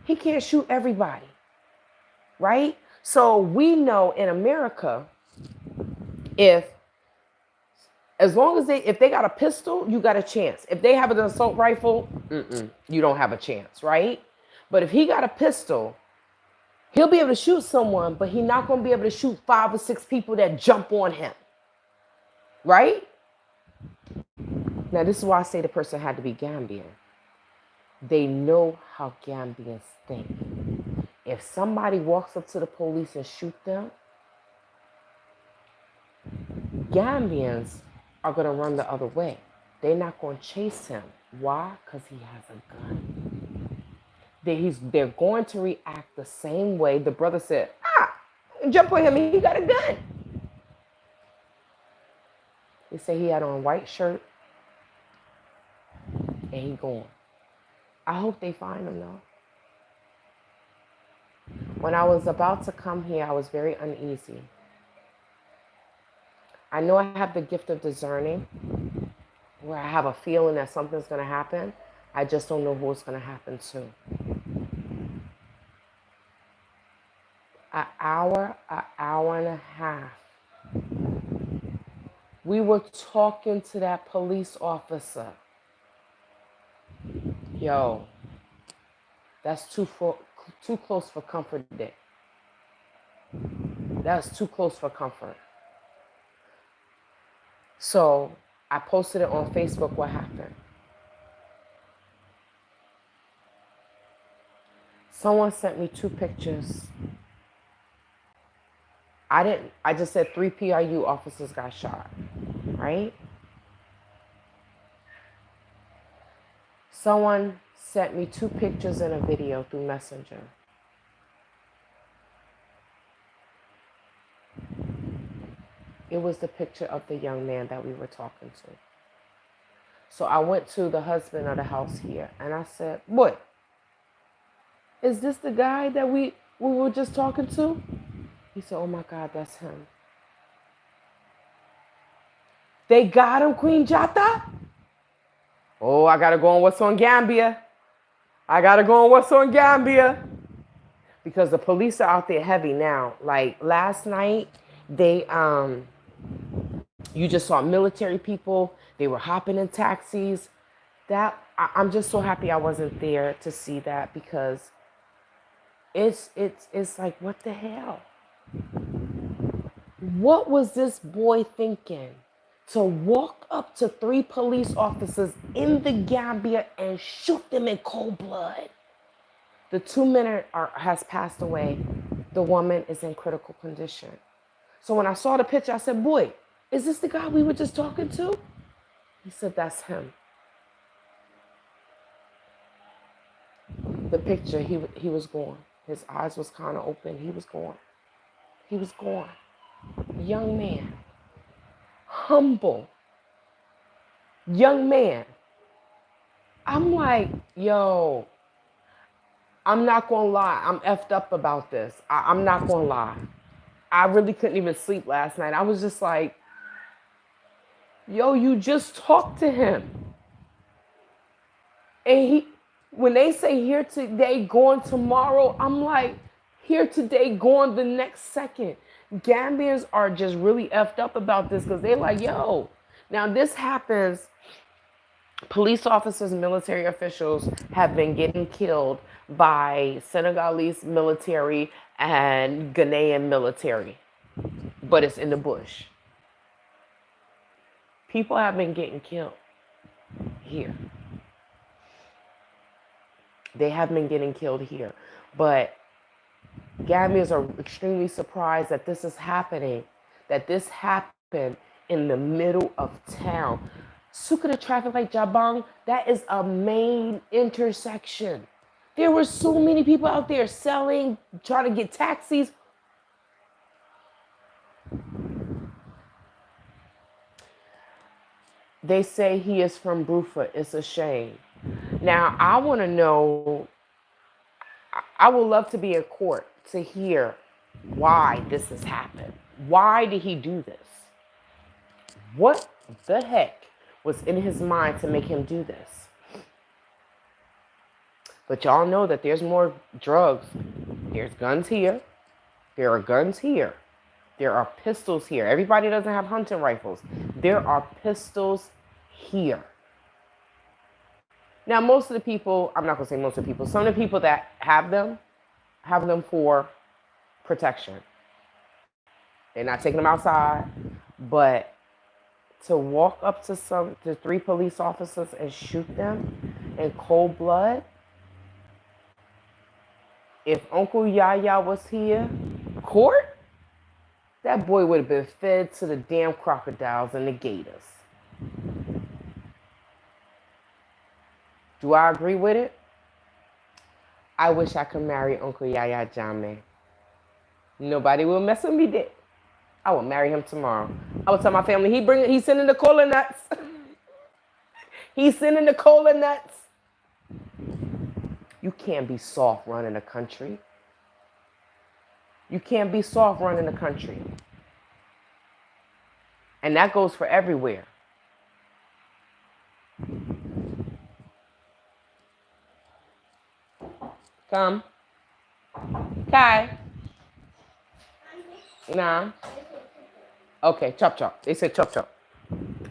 he can't shoot everybody, right? So we know in America, as long as if they got a pistol, you got a chance. If they have an assault rifle, you don't have a chance, right? But if he got a pistol, he'll be able to shoot someone, but he's not going to be able to shoot 5 or 6 people that jump on him, right? Now, this is why I say the person had to be Gambian. They know how Gambians think. If somebody walks up to the police and shoot them, Gambians are going to run the other way. They're not going to chase him. Why? Because he has a gun. They're going to react the same way. The brother said, jump on him, and he got a gun. They say he had on a white shirt, and he gone. I hope they find him, though. When I was about to come here, I was very uneasy. I know I have the gift of discerning, where I have a feeling that something's going to happen. I just don't know who it's going to happen to. An hour and a half. We were talking to that police officer. Yo, that's too close for comfort, Dick. That's too close for comfort. So I posted it on Facebook what happened. Someone sent me 2 pictures. I just said 3 PRU officers got shot, right? Someone sent me 2 pictures and a video through Messenger. It was the picture of the young man that we were talking to. So I went to the husband of the house here and I said, boy, is this the guy that we were just talking to? He said, oh my God, that's him. They got him, Queen Jata? Oh, I gotta go on What's on Gambia. Because the police are out there heavy now. Like last night, you just saw military people. They were hopping in taxis. I'm just so happy I wasn't there to see that, because it's like, what the hell? What was this boy thinking? To walk up to 3 police officers in the Gambia and shoot them in cold blood. The 2 men has passed away. The woman is in critical condition. So when I saw the picture, I said, boy, is this the guy we were just talking to? He said, that's him. The picture, he was gone. His eyes was kind of open. He was gone. Young man. Humble. Young man. I'm like, yo, I'm not going to lie. I'm effed up about this. I'm not going to lie. I really couldn't even sleep last night. I was just like, yo, you just talked to him. And when they say here today, gone tomorrow, I'm like, here today, gone the next second. Gambians are just really effed up about this, because they're like, yo, now this happens. Police officers and military officials have been getting killed by Senegalese military and Ghanaian military, but it's in the bush. People have been getting killed here. They have been getting killed here, but Gambians are extremely surprised that this is happening, that this happened in the middle of town. Sukuta traffic light Jambang, that is a main intersection. There were so many people out there selling, trying to get taxis. They say he is from Brufa. It's a shame. Now, I want to know, I would love to be in court to hear why this has happened. Why did he do this? What the heck was in his mind to make him do this? But y'all know that there's more drugs. There's guns here. There are guns here. There are pistols here. Everybody doesn't have hunting rifles. There are pistols here. Now, most of the people, I'm not going to say most of the people, some of the people that have them for protection. They're not taking them outside, but to walk up to three police officers and shoot them in cold blood. If Uncle Yaya was here, court, that boy would have been fed to the damn crocodiles and the gators. Do I agree with it? I wish I could marry Uncle Yaya Jambang. Nobody will mess with me there. I will marry him tomorrow. I will tell my family he's sending the cola nuts. He's sending the cola nuts. You can't be soft running a country. You can't be soft running a country. And that goes for everywhere. Come. Kai. Nah. Okay, chop chop. They said chop chop.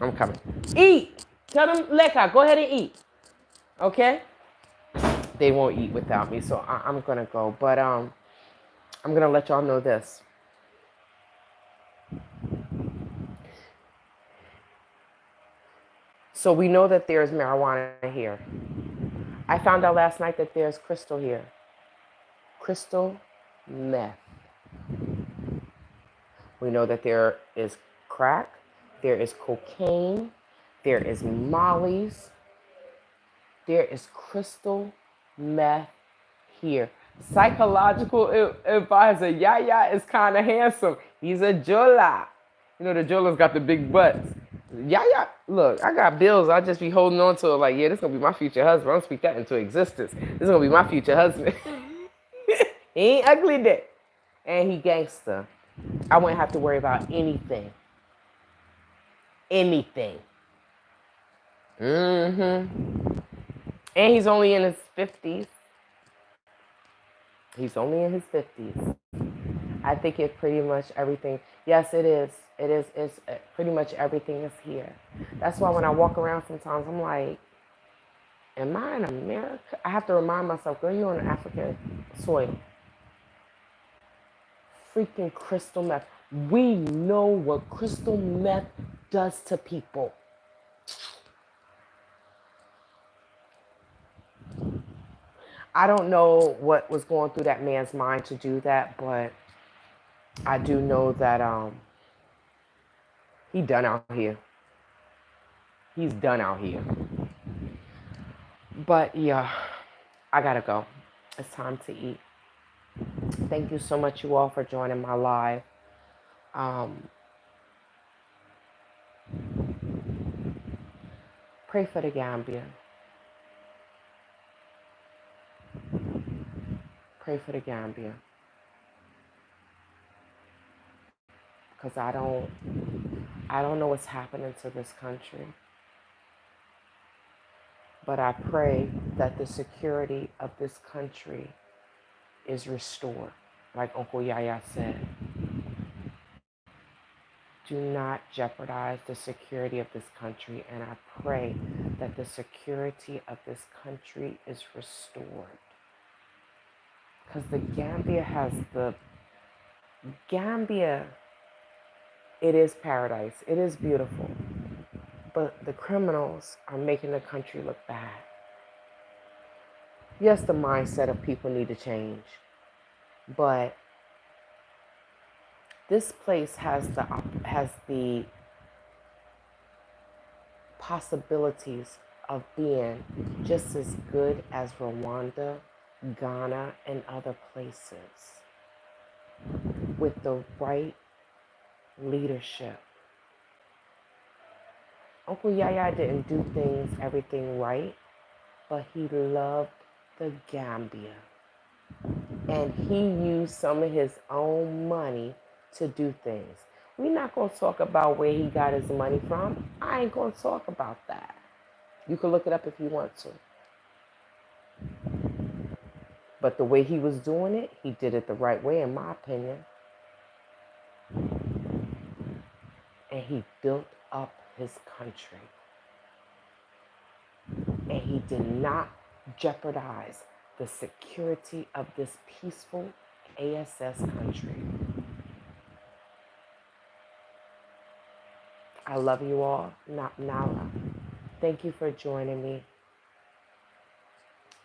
I'm coming. Eat. Tell them, Leka, go ahead and eat. Okay? They won't eat without me, so I'm gonna go. But I'm gonna let y'all know this. So we know that there's marijuana here. I found out last night that there's crystal here. Crystal meth. We know that there is crack, there is cocaine, there is mollies, there is crystal meth here. Psychological advisor, Yaya is kind of handsome. He's a Jola. You know, the Jolas got the big butts. Yaya, look, I got bills. I'll just be holding on to it like, yeah, this is going to be my future husband. I'm going to speak that into existence. This is going to be my future husband. He ain't ugly dick. And he gangster. I wouldn't have to worry about anything. Anything. Mm-hmm. And he's only in his 50s. He's only in his 50s. I think it's pretty much everything. Yes, it is. It is. It's pretty much everything is here. That's why when I walk around sometimes, I'm like, am I in America? I have to remind myself, girl, you're on African soil. Freaking crystal meth. We know what crystal meth does to people. I don't know what was going through that man's mind to do that, but I do know that he done out here. He's done out here. But yeah, I gotta go. It's time to eat. Thank you so much, you all, for joining my live. Pray for the Gambia. Pray for the Gambia. Because I don't know what's happening to this country. But I pray that the security of this country is restored, like Uncle Yaya said. Do not jeopardize the security of this country, and I pray that the security of this country is restored. Because the Gambia, it is paradise. It is beautiful. But the criminals are making the country look bad. Yes, the mindset of people need to change. But this place has the possibilities of being just as good as Rwanda, Ghana, and other places with the right leadership. Uncle Yaya didn't do everything right, but he loved the Gambia. And he used some of his own money to do things. We're not going to talk about where he got his money from. I ain't going to talk about that. You can look it up if you want to. But the way he was doing it, he did it the right way, in my opinion. And he built up his country. And he did not jeopardize the security of this peaceful ASS country. I love you all. Nala. Thank you for joining me.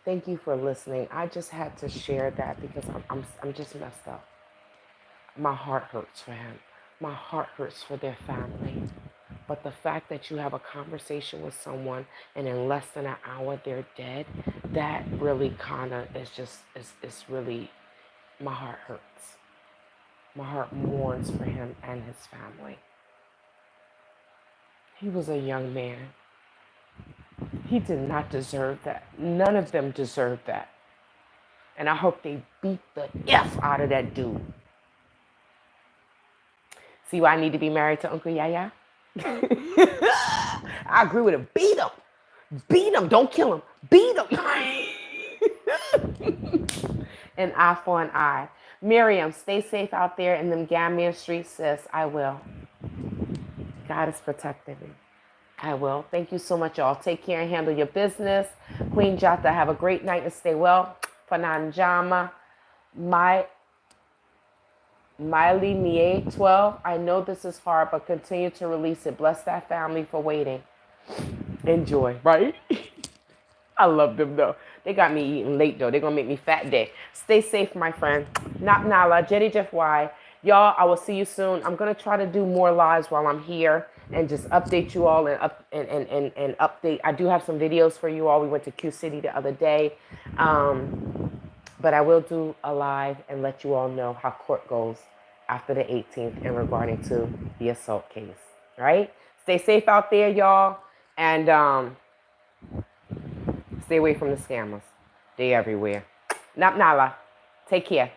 Thank you for listening. I just had to share that because I'm just messed up. My heart hurts for him. My heart hurts for their family. But the fact that you have a conversation with someone and in less than an hour they're dead, that really kind of is just, it's really, my heart hurts. My heart mourns for him and his family. He was a young man. He did not deserve that. None of them deserved that. And I hope they beat the F out of that dude. See why I need to be married to Uncle Yaya? I agree with him. Beat him. Beat him. Don't kill him. Beat him. An eye for an eye. Miriam, stay safe out there in them Gambian streets, sis. I will. God is protecting me. I will. Thank you so much, y'all. Take care and handle your business. Queen Jata, have a great night and stay well. Fananjama. Miley Nie 12. I know this is hard, but continue to release it. Bless that family for waiting. Enjoy, right? I love them though. They got me eating late though. They're gonna make me fat day. Stay safe, my friend. Nap Nala, Jetty Jeff Y. Y'all, I will see you soon. I'm gonna try to do more lives while I'm here and just update you all and update. I do have some videos for you all. We went to Q City the other day. But I will do a live and let you all know how court goes after the 18th in regarding to the assault case. All right? Stay safe out there, y'all. And stay away from the scammers. They're everywhere. Nap Nala. Take care.